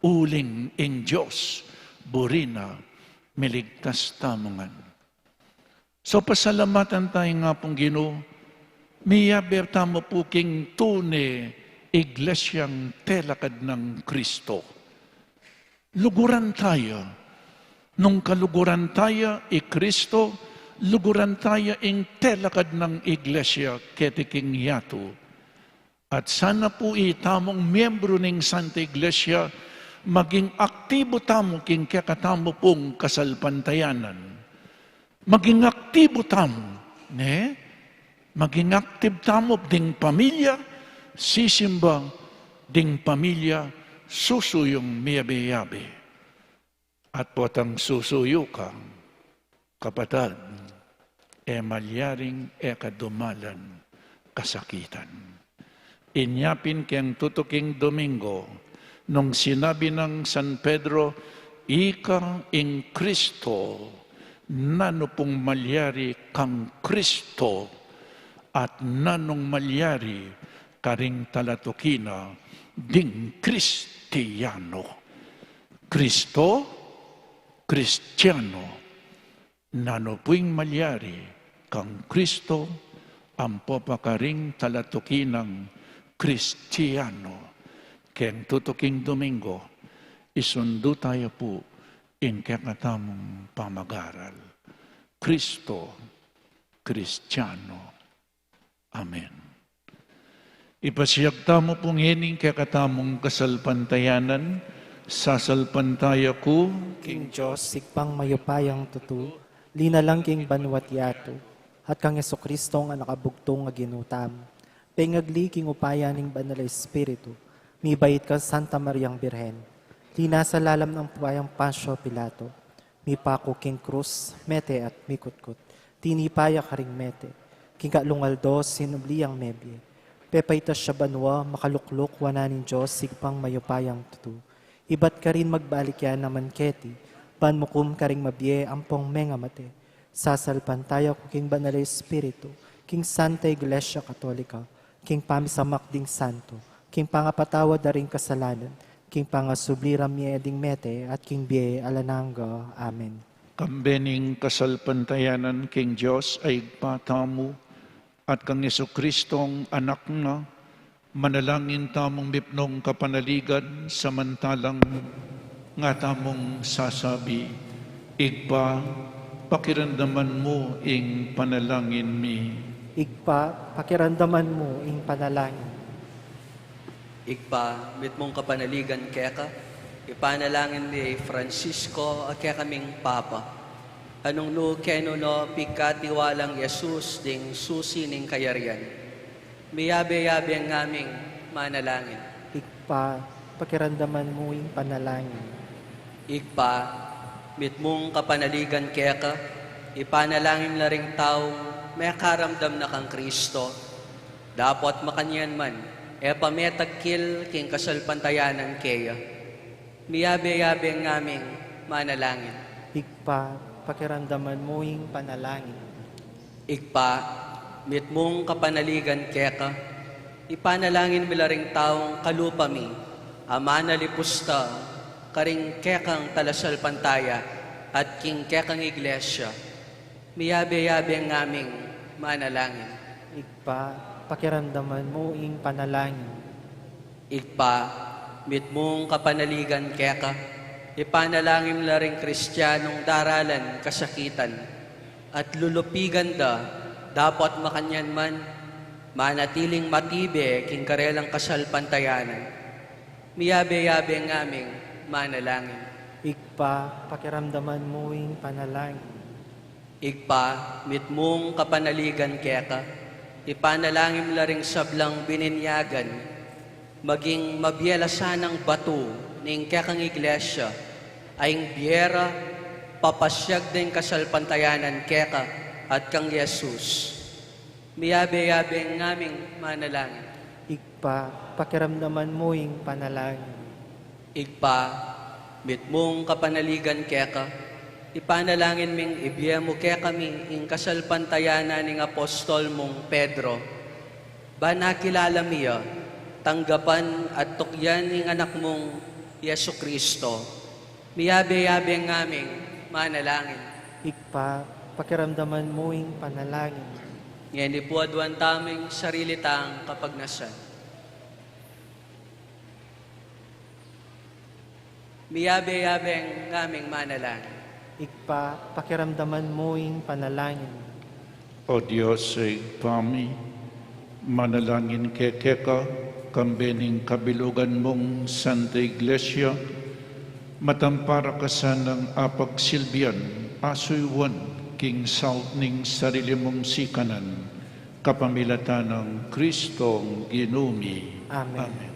uling in Diyos, burina, miligtas tamongan. So pasalamatan tayo nga pong Ginoo, miyaber tamo po king tune iglesyang telakad ng Kristo. Luguran tayo. Nung kaluguran tayo, Kristo, luguran tayo ing telakad ng iglesia ketiking yato. At sana po itamong miyembro ng Santa Iglesia, maging aktibo tamo king kakatamo pong kasalpantayanan. Maging aktibo tamo, maging aktiv tamo ding pamilya, sisimba ding pamilya, susuyong miyabe-yabe. At potang susuyo kang kapatad, malyaring kadumalan kasakitan. Inyapin kang tutuking Domingo, nung sinabi ng San Pedro, ika in Kristo, nano pong malyari kang Kristo, at nanong malyari karing talatukina ding Kristiyano. Kristo, Kristiyano, nano po'ing malyari kang Kristo, ang popakaring talatukinang Kristiyano. Kaya tutuking Domingo, isundo tayo po in kakatamong pamagaral. Kristo, Kristiyano. Amen. Ipasiyagta mo pong hining kakatamong kasalpantayanan, sasalpantaya ko, King Diyos, sigpang mayupayang tutu, linalang king banwat yato, at kang Yesu-Kristong ang nakabugtong nga ginutam. Pengagli king upaya ning banal Espiritu, mibait ka Santa Mariang Birhen, lina sa lalam ng pupayang Pasyo Pilato, mipako king krus, mete at mikutkut, tinipaya karing mete, king kalungaldos sinubliang mebye, pepaitas siya banwa, makalukluk, wananin Diyos, sigpang mayupayang tutu. Ibat ka rin magbalik yan naman keti, banmukum ka rin mabye, ampong mengamate, sasalpantaya ko king banal Espiritu, king Santa Iglesia Katolika, king pamisamak ding santo, king pangapatawad da ring kasalanan, king pangasubliram mieding mete, at king biye alananga. Amen. kambening kasalpantayanan king Diyos ay patamu, at kang Yesu-Kristong anak na, manalangin tamong mipnong kapanaligan, samantalang nga tamong sasabi, igpa, pakiramdaman mo ing panalangin mi. Igpa, pakiramdaman mo ing panalangin. Igpa, mit mong kapanaligan keka, ipanalangin ni Francisco at kaya kaming Papa. Anong no keno no pikatiwalang Yesus ding susi ning kayarian. Miyabe-yabe ang aming manalangin. Igpa, pakiramdaman mo ing panalangin. Igpa, mit mong kapanaligan keka, ipanalangin na ring taong may karamdam na kang Kristo. Dapat makanyan man, pametagkil king kasalpantayanan keya. Miyabe-yabe ang aming manalangin. Igpa, pakiramdaman mo ing panalangin. Igpa, mit mong kapanaligan keka, ipanalangin mila ring taong kalupami, ama na lipusta, karing kekang talasal pantaya, at king kekang iglesia. Miyabe-yabe ang aming manalangin. Igpa, pakiramdaman mo ing panalangin. Igpa, mit mong kapanaligan keka, ipanalangin mila ring kristyanong daralan kasakitan, at lulupigan da, dapat makanyan man, manatiling matibe king karelang kasalpantayanan. Miyabe-yabe ang aming manalangin. Igpa, pakiramdaman mo ing panalangin. Igpa, mit mong kapanaligan keka, ipanalangin mo ring sablang bininyagan, maging mabielasan ng bato ning kekang iglesia, aying biyera, papasyag din kasalpantayanan keka, at kang Jesus. Miyabe-yabe ang aming manalangin. Igpa, pakiramdaman mo ing panalangin. Igpa, mit mong kapanaligan keka, ipanalangin ming ibiyemo keka mi ing kasalpantayanan ning apostol mong Pedro. Ba nakilala miya, tanggapan at tukyan ning anak mong Yesu Kristo. Miyabe-yabe ang aming manalangin. Igpa, pakiramdaman mo ing panalangin. Ngayon ipuadwan taming sarili tang kapagnasan. Miyabe-yabe ang aming manalangin. Igpa, pakiramdaman mo ing panalangin. O Diyos, igpami, manalangin kekeka, kambening kabilugan mong Santa Iglesia, matampara ka sanang apagsilbian, asuywan, king salt ning sarili mong sikanan, kapamilatan ng Kristong ginumi. Amen. Amen.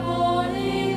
Morning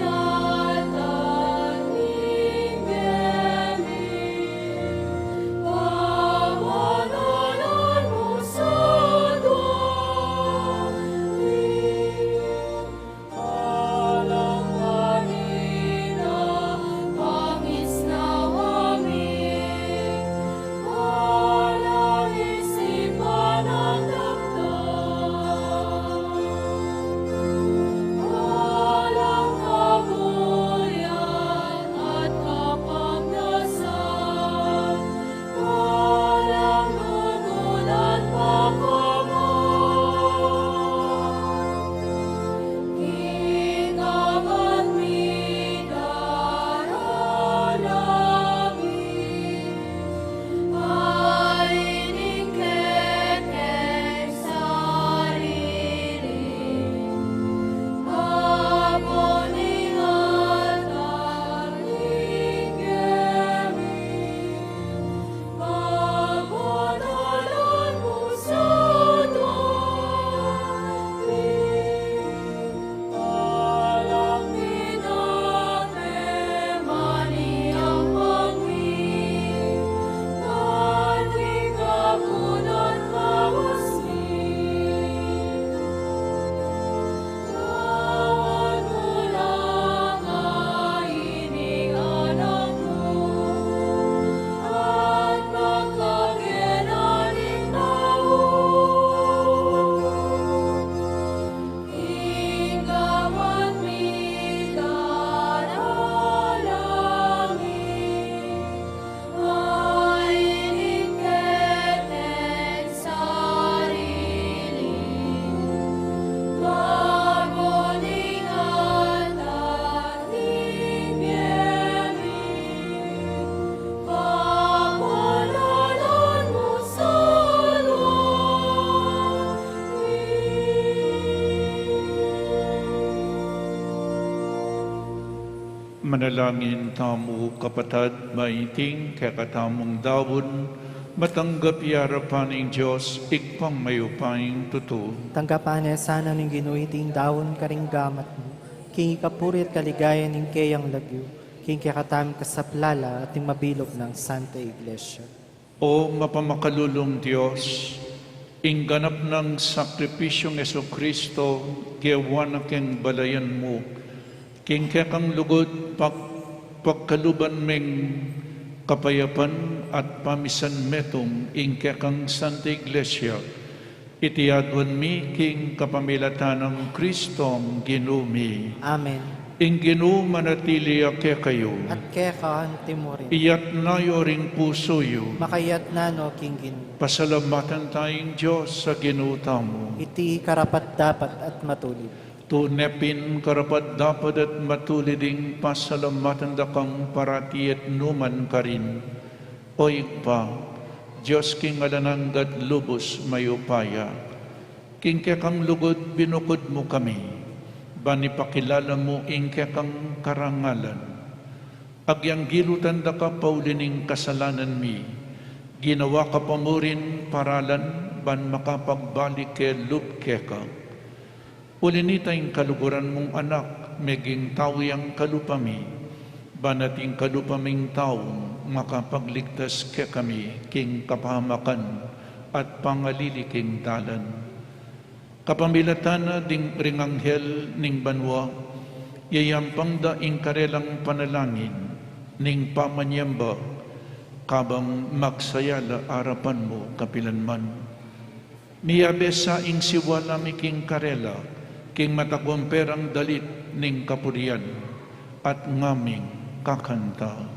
Manalangin tamo kapatad, maiting kakatamong dawon, matanggap yarapan ng Diyos, ikpang mayupaing tuto. Tanggapan sana ng ginuiting dawon karing gamat mo, king ikapurit kaligaya ng kayang lagyo, king kakatam kasaplala at yung mabilog ng Santa Iglesia. O mapamakalulong Diyos, ingganap ng sakripisyong Jesucristo, kiyawan na keng balayan mo, king kekang lugod pagkaluban meng kapayapan at pamisan metong ing kekang Santa Iglesia, itiyadwan mi king kapamilatan ng Kristong ginumi. Amen. Ing ginu manatili ake kayo, At kaya ka timurin, iyat nayo ring pusoyo, makayat na no king gin. pasalamatan tayong Diyos sa ginuta mo. Iti karapat dapat at matulid. Tunepin karapat dapat at matuliding pasalamatan da kang parati at numan ka rin. O ikpa, Diyos king alananggad lubos mayupaya. King kekang lugod binukod mo kami. Banipakilala mo ing kekang karangalan. Agyang gilutan da ka paulining kasalanan mi. Ginawa ka pa mo rin paralan ban makapagbalik ke lup keka. Ulinitay kaluguran mong anak, meging tawiyang kalupami, banating kalupaming taong makapagligtas ke kami, king kapahamakan at pangaliliking dalan. Kapamilatan na ding ringanghel ning banwa, yayampang da ing karelang panalangin, ning pamanyamba, kabang magsayala arapan mo kapilanman. Miyabe sa ing siwala mi king karela, king matagwamperang dalit ning kapurian at ngaming kakanta.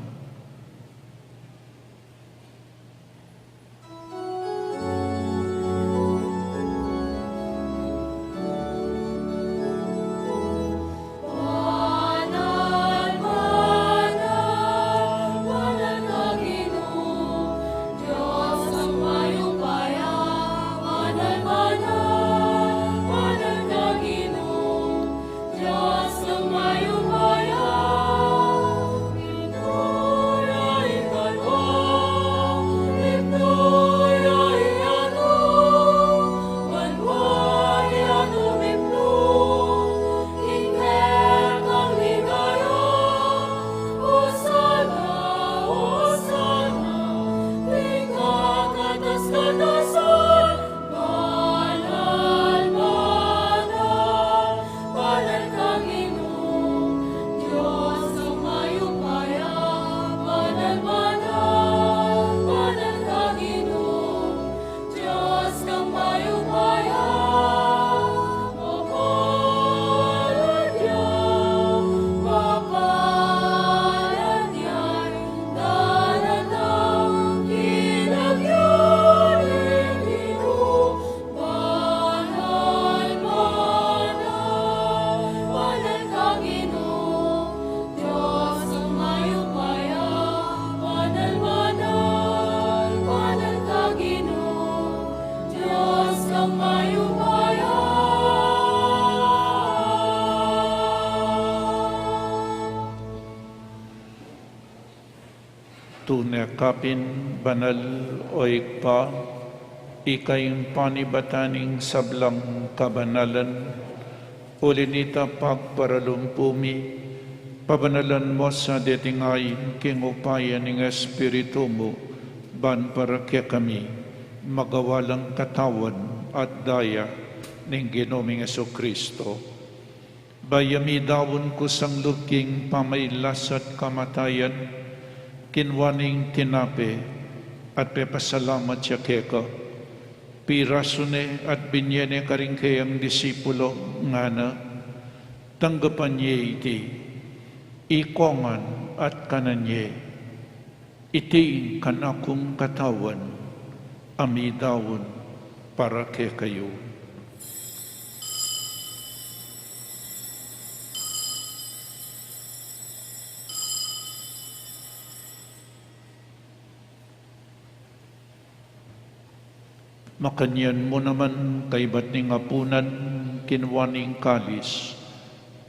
Tunekapin banal o ikpa, ikayong panibataning sablang kabanalan, ulinita pagparalumpumi, pabanalan mo sa detingay king upaya ng Espiritu mo, ban para kaya kami, magawalang katawan at daya ng Ginoming Jesucristo. Bayami dawon ko sang luking pamaylas at kamatayan, kinwaning tinape at pepasalamat siya keka. Pirasune at binyene karing kayang disipulo nga na tanggapan niya iti, ikongan at kananye, iti kanakong katawan, amidawon para kay kayo. Makanyan mo naman kay batning apunan kinwaning kalis,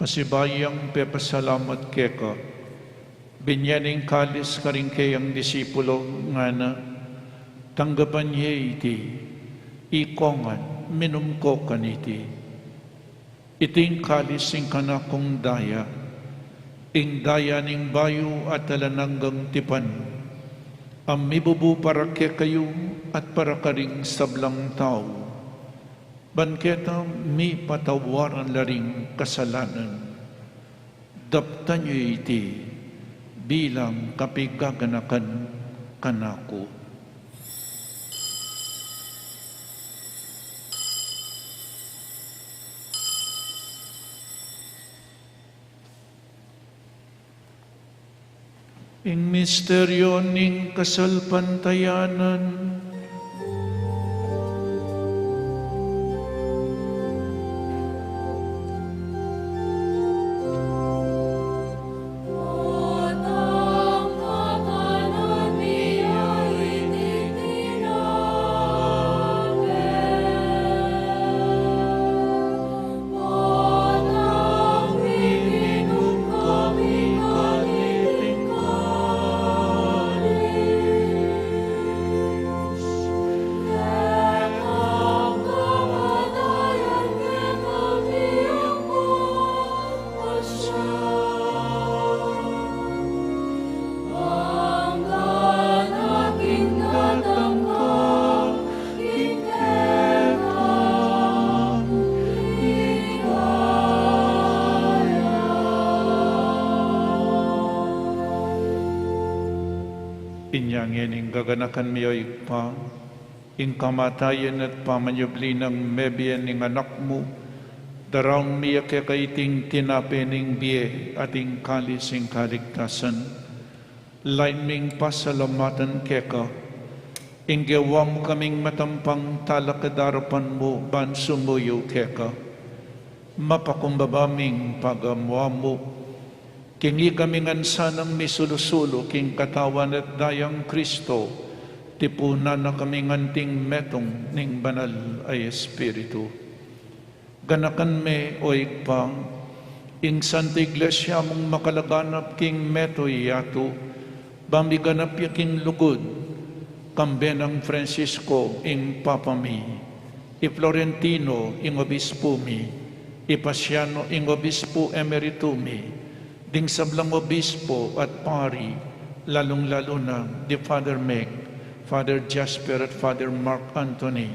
pasibayang pepasalamat keka, binyaning kalis karing kayang disipulo nga na tanggapan niya iti, ikongan, minumko kaniti. Iting kalis ing kanakong daya, ing daya ning bayo at talananggang tipan, ang mibubu para kaya kayo at para karing sablang tao. Banketa mi patawaran laring kasalanan. Daptan niyo iti bilang kapigaganakan kanako. Ing misteryo ning kasalpantayanan, inyangin ing gaganakan miyo ikpa, ing kamatayan at pamanyubli ng mebian ning anak mo, daraon miya kaya kaiting tinapening biye ating kalis ing kaligtasan, lain ming pasalamatan keka, ing gawa mo kaming matampang talakadarapan mo, ban sumuyo keka, mapakumbabaming pagamuha mo, kingi kami ngansa ng misulusulo king katawan at dayang Kristo, tipunan na kami nganting metong ning banal ay Espiritu. Ganakan me o ikpang, ing Santa Iglesia mong makalaganap king meto iyato, bamiganap yaking lugod, kambenang Francisco ing papami, i Florentino ing obispo mi, i Pasiano ing obispo emeritumi, ding sablang obispo at pari, lalong-lalo na di Father Meg, Father Jasper at Father Mark Anthony,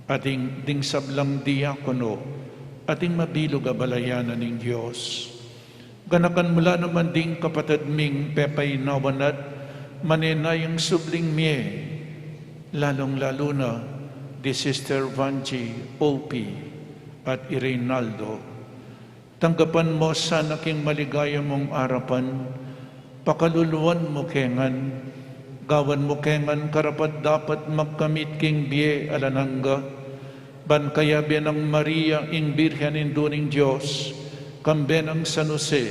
ating ding sablang diakono, ating mabilog abalayanan ng Diyos. Ganakan mula naman ding kapatid ming Pepay Nawanat, manenayang subling miye, lalong-lalo na di Sister Vanji, Opie, at Ireynaldo. Tanggapan mo sana king maligaya mong arapan, pakaluluan mo kengan, gawan mo kengan karapat dapat magkamit king biye alanangga, ban kaya biyanang Maria ing Birhen induning Diyos, kambenang San Jose,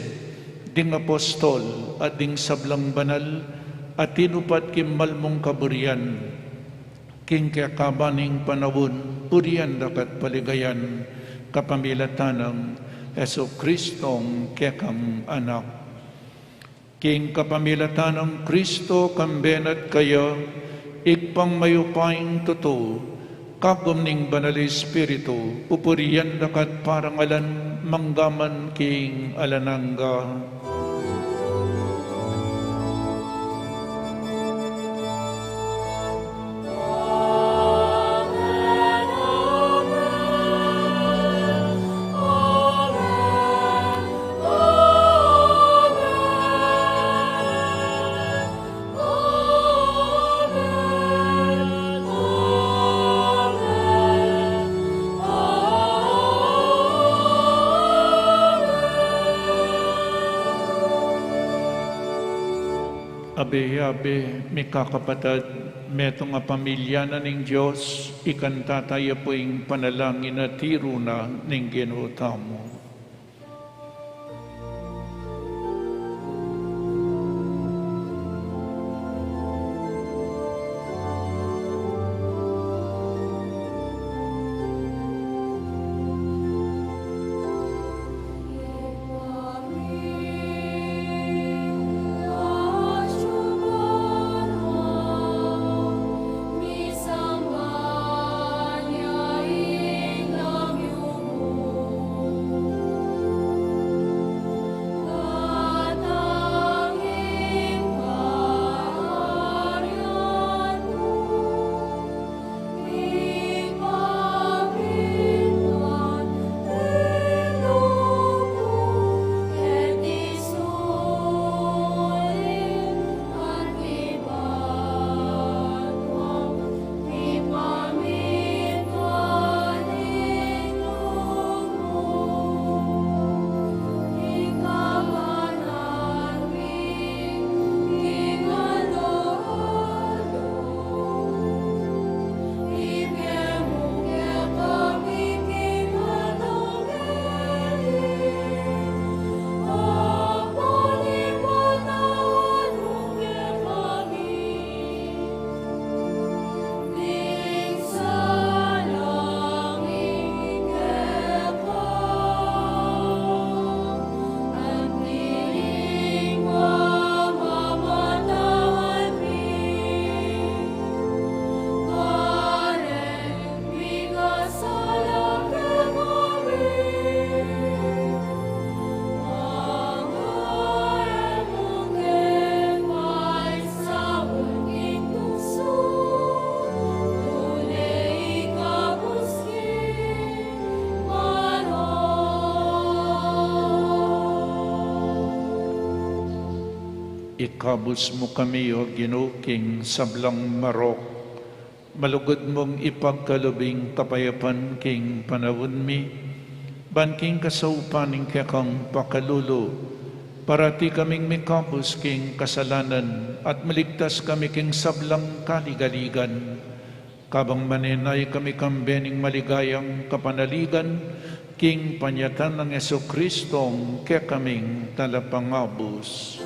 ding apostol at ding sablang banal, at tinupat kimal mong kaburian, king kakabaning panawon, purian dakat paligayan, kapamilatanang Yesu Kristong kekam anak. King kapamilatan ng Kristo kambenat kaya, ikpang mayupaing totoo, kagom ning banal Espiritu, pupuriyan dakat parangalan manggaman king alanangga. Abe, may kakapatad, metong nga pamilya na ning Diyos, ikanta tayo po yung panalangin na tiro na ning Ginoo tamo. Ikabus mo kami, O Ginoo, king sablang marok. Malugod mong ipagkalubing kapayapan king panawon mi. Banking kasaupaning kekang pakalulo. Parati kaming mikapos king kasalanan at maligtas kami king sablang kaligaligan. Kabang maninay kami kambening maligayang kapanaligan, king panyatan ng Yesu Kristong kaya kaming talapangabos.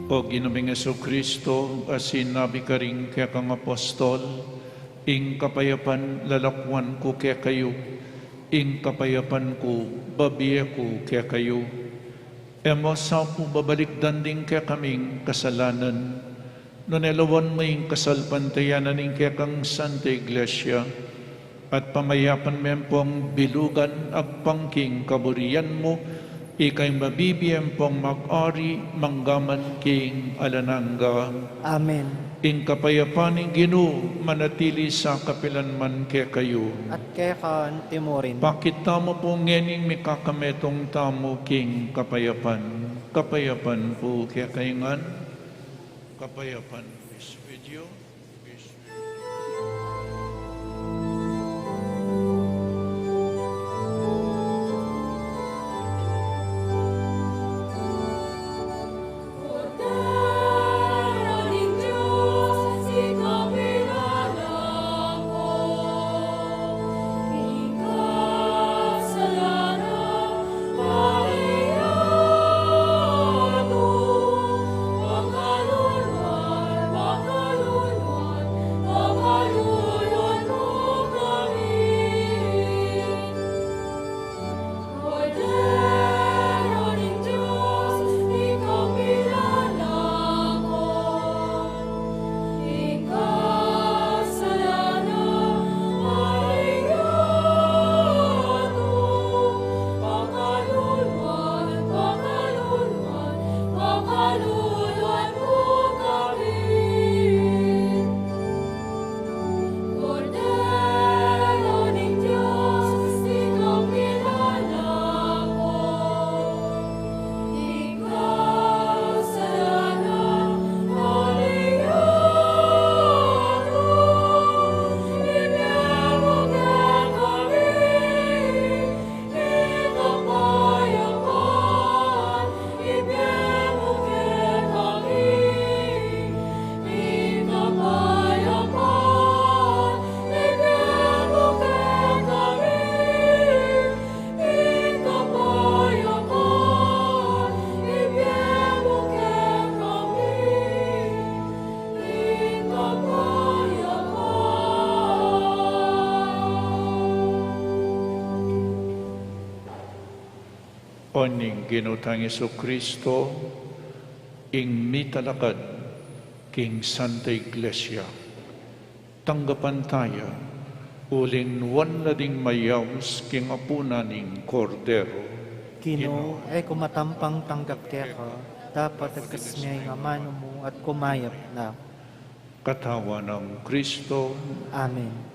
O Ginoong Jesucristo, sinabi ka rin kaya kang apostol, ing kapayapan lalakwan ko kaya kayo, ing kapayapan ko babiya ko kaya kayo. Emo sa po babalikdan din kaya kaming kasalanan, nunelawan mo ing kasalpantayanan ing kaya kang Santa Iglesia, at pamayapan mo pong bilugan at pangking kaburian mo, ikay mabibiyang pong mag-ari manggaman king alananga. Amen. Ing kapayapan ng Ginoo manatili sa kapilanman kaya kayo. At kaya ka timorin. Pakita mo po ngening mikakametong tamo king kapayapan. Kapayapan po kaya kayangan. Kapayapan is with you. Peace with you. Oning ginutang Jesucristo, ing mitalakad, king Santa Iglesia. Tanggapan tayo, uling wan na ding mayaws, king apunaning kordero. Kino, kumatampang tanggap kaya ka, dapat agkasmiyay nga mano mo at kumayap na. Katawan ng Kristo, Amen.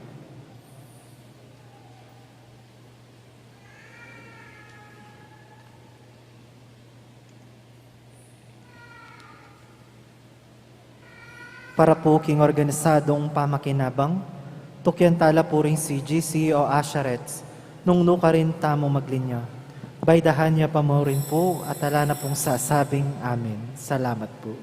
Para po king organisadong pamakinabang, tukyan tala po rin si GC o Asharets, nung nuka rin tamo maglinya. Baydahan niya pa mo rin po at ala na pong sasabing amen. Salamat po.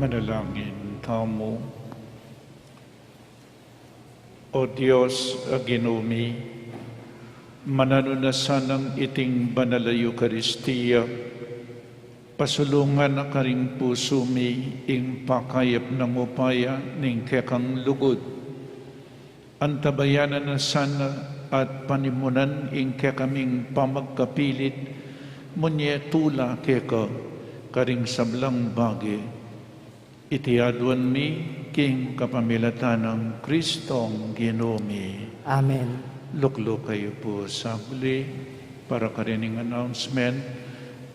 Manalangin tamo. O Diyos, aginumi, mananunasan ng iting banal na Eucharistia, pasulungan na karing puso mi ing pakayap ng upaya ning kekang lugod. Antabayanan na sana at panimunan ing kekaming pamagkapilit, munye tula keka karing sablang bagi. Itiadwan mi king kapamilatan ng Kristong Ginoomi. Amen. Luklo kayo po sa huli para karining announcement.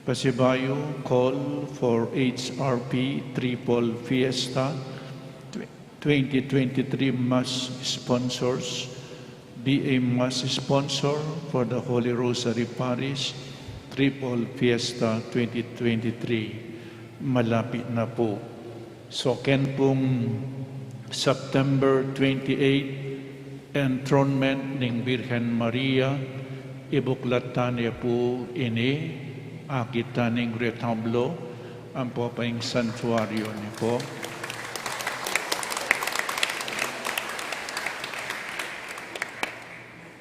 Pasibayo, call for HRP Triple Fiesta 2023 Mass sponsors. Be a Mass sponsor for the Holy Rosary Parish Triple Fiesta 2023. Malapit na po. So, ken pong September 28, enthronement ng Birhen Maria, ibuklatan niya po ini, akita ng retablo, ang po pa yung santuario niya po.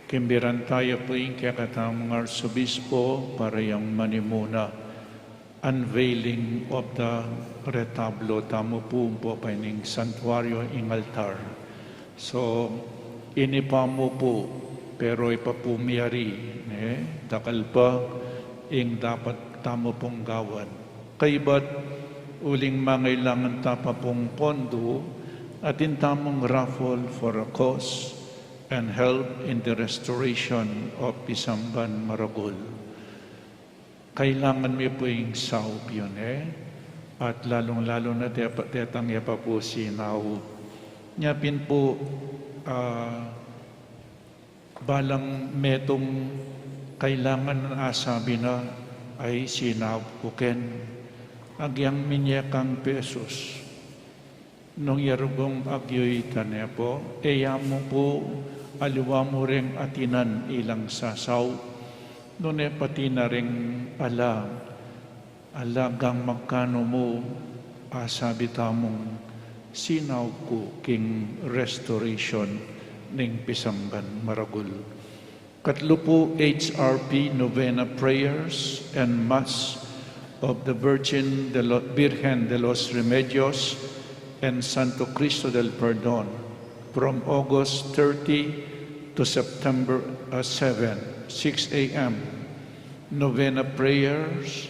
Kimbiran tayo po yung kakatamang arsobispo para yung manimuna. Unveiling of the retablo, tamo po pa yung santuario ing altar. So, inipa mo po, pero ipapumiyari, dakal pa, ing dapat tamo pong gawan. Kaiba't uling mangailangan tapa pong pondo, at in tamong raffle for a cause and help in the restoration of Pisamban, Maragol. Kailangan mo po yung saub yun at lalong-lalo na tetang yapa po sinaw. Nyapin po balang metong kailangan na asabi na ay sinaw ko ken agyang minyakang pesos nung yarugong agyoy tanya po mo po aliwa mo ring atinan ilang sasaw. Noon pati na rin alagang magkano mo sabi tamong sinaw ko king restoration ng Pisamban, Maragol. Katlo po HRP Novena Prayers and Mass of the Virgin Virgen de los Remedios and Santo Cristo del Perdón from August 30 to September 7. 6 a.m. Novena prayers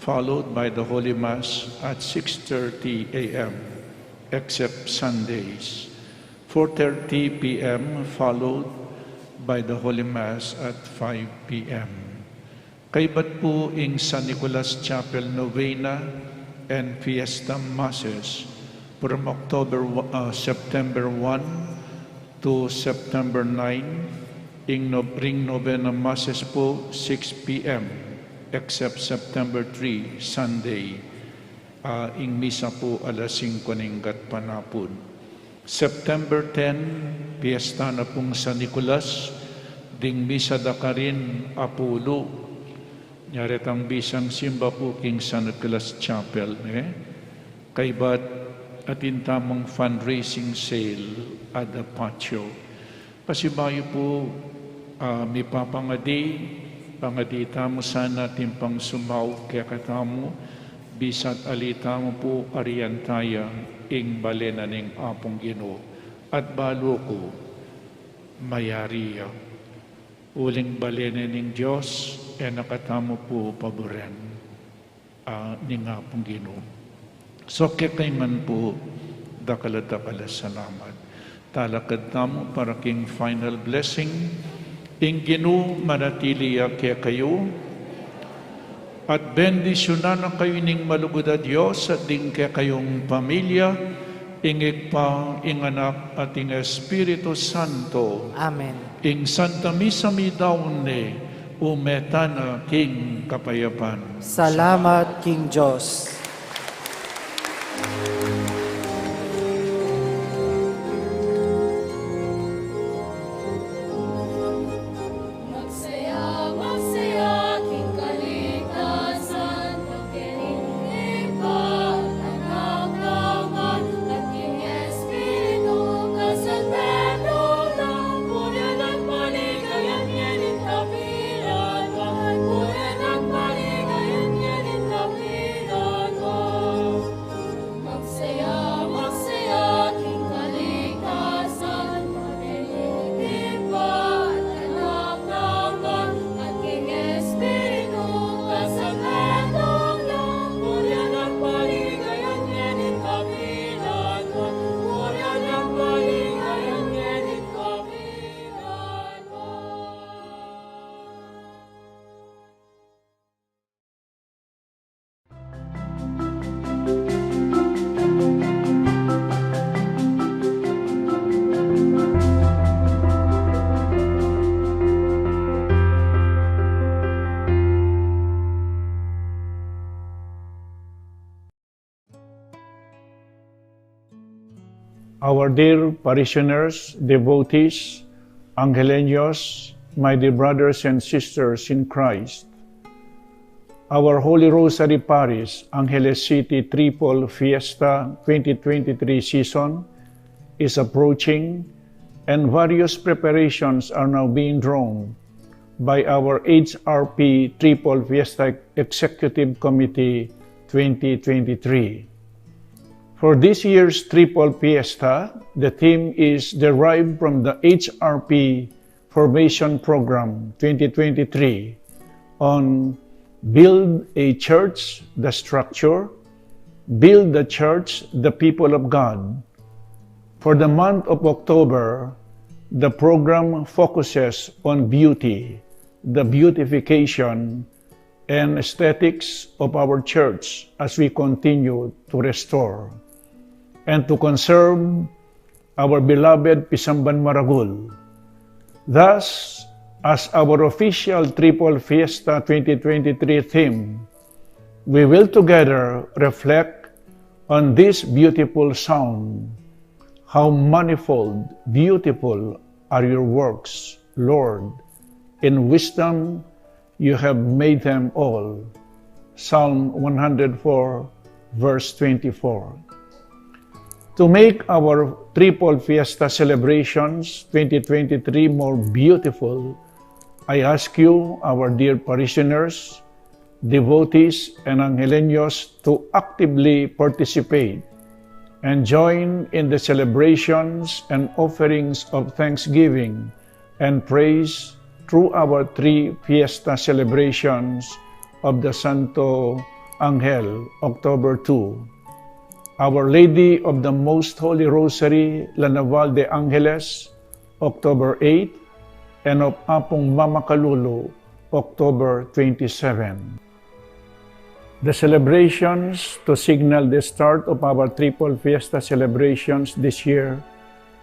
followed by the Holy Mass at 6:30 a.m. except Sundays. 4:30 p.m. followed by the Holy Mass at 5 p.m. Kaibat po ing San Nicolas Chapel Novena and Fiesta Masses from September 1 to September 9. Ing ring novena masses po 6 p.m. except September 3, Sunday. Ing misa po alas 5 ng gatpanapon. September 10, piyesta na pong San Nicolas, ding misa da ka rin Apulo. Nyaretang bisang simba po king San Nicolas Chapel. Kaibat atin tamang fundraising sale at the patio. Pasibayo po may pangadi tamo sana timpang sumaw kaya katamo bisat alita mo po ariantaya ing balena ning apong Ginoo at balo ko mayariya uling balena ning Diyos nakatamo po paboren ning apong Ginoo. So kay man po dakala salamat. Talakad tamo para king final blessing. Ing Ginoo manatiliya kaya kayo at bendisyonan na kayo ning malugod a Diyos at ding kaya kayong pamilya ingig pa ing anak at ing Espiritu Santo. Amen. Ing Santa Misa mi daune umetana king kapayapan. Salamat King Diyos. Kalikasan, pagkiling iba, anak our dear parishioners, devotees, Angeleños, my dear brothers and sisters in Christ, our Holy Rosary Parish, Angeles City Triple Fiesta 2023 season is approaching, and various preparations are now being drawn by our HRP Triple Fiesta Executive Committee 2023. For this year's Triple Fiesta, the theme is derived from the HRP Formation Program 2023 on Build a Church, the Structure, Build the Church, the People of God. For the month of October, the program focuses on beauty, the beautification and aesthetics of our church as we continue to restore and to conserve our beloved Pisamban Maragul. Thus, as our official Triple Fiesta 2023 theme, we will together reflect on this beautiful sound. How manifold, beautiful are your works, Lord. In wisdom, you have made them all. Psalm 104, verse 24. To make our Triple Fiesta celebrations 2023 more beautiful, I ask you, our dear parishioners, devotees, and Angeleños to actively participate and join in the celebrations and offerings of thanksgiving and praise through our 3 fiesta celebrations of the Santo Angel, October 2, Our Lady of the Most Holy Rosary, La Naval de Angeles, October 8, and of Apong Mama Kalulu, October 27. The celebrations to signal the start of our Triple Fiesta celebrations this year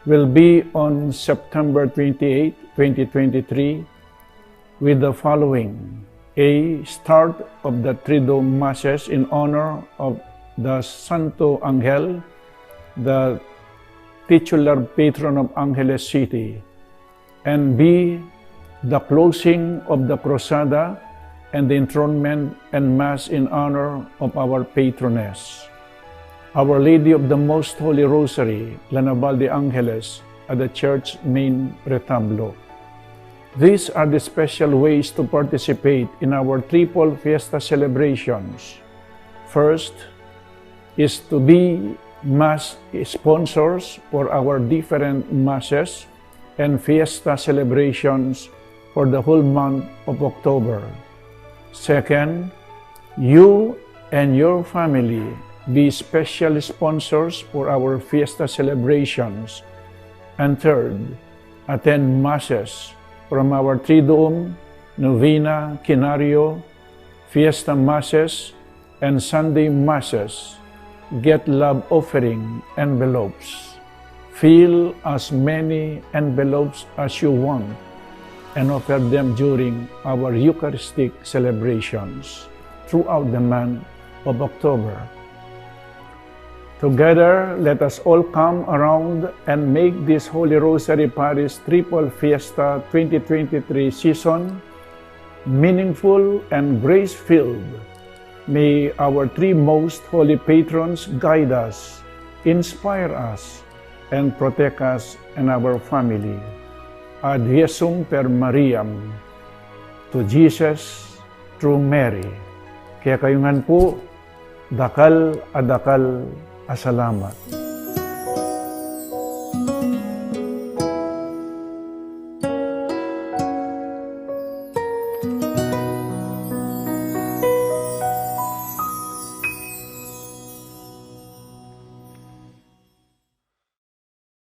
will be on September 28, 2023, with the following: A. Start of the Triduum Masses in honor of the Santo Angel, the titular patron of Angeles City, and B. The closing of the Cruzada and the enthronement and Mass in honor of our patroness, Our Lady of the Most Holy Rosary, La Naval de Angeles, at the church main retablo. These are the special ways to participate in our Triple Fiesta celebrations. First is to be Mass sponsors for our different Masses and Fiesta celebrations for the whole month of October. Second, you and your family be special sponsors for our Fiesta celebrations. And third, attend Masses from our Triduum, Novena, Quinario, Fiesta Masses, and Sunday Masses. Get love offering envelopes. Fill as many envelopes as you want and offer them during our Eucharistic celebrations throughout the month of October. Together, let us all come around and make this Holy Rosary Parish Triple Fiesta 2023 season meaningful and grace-filled. May our 3 most holy patrons guide us, inspire us, and protect us and our family. Ad Jesum per Mariam, to Jesus through Mary. Kaya kayungan po, dakal a salamat.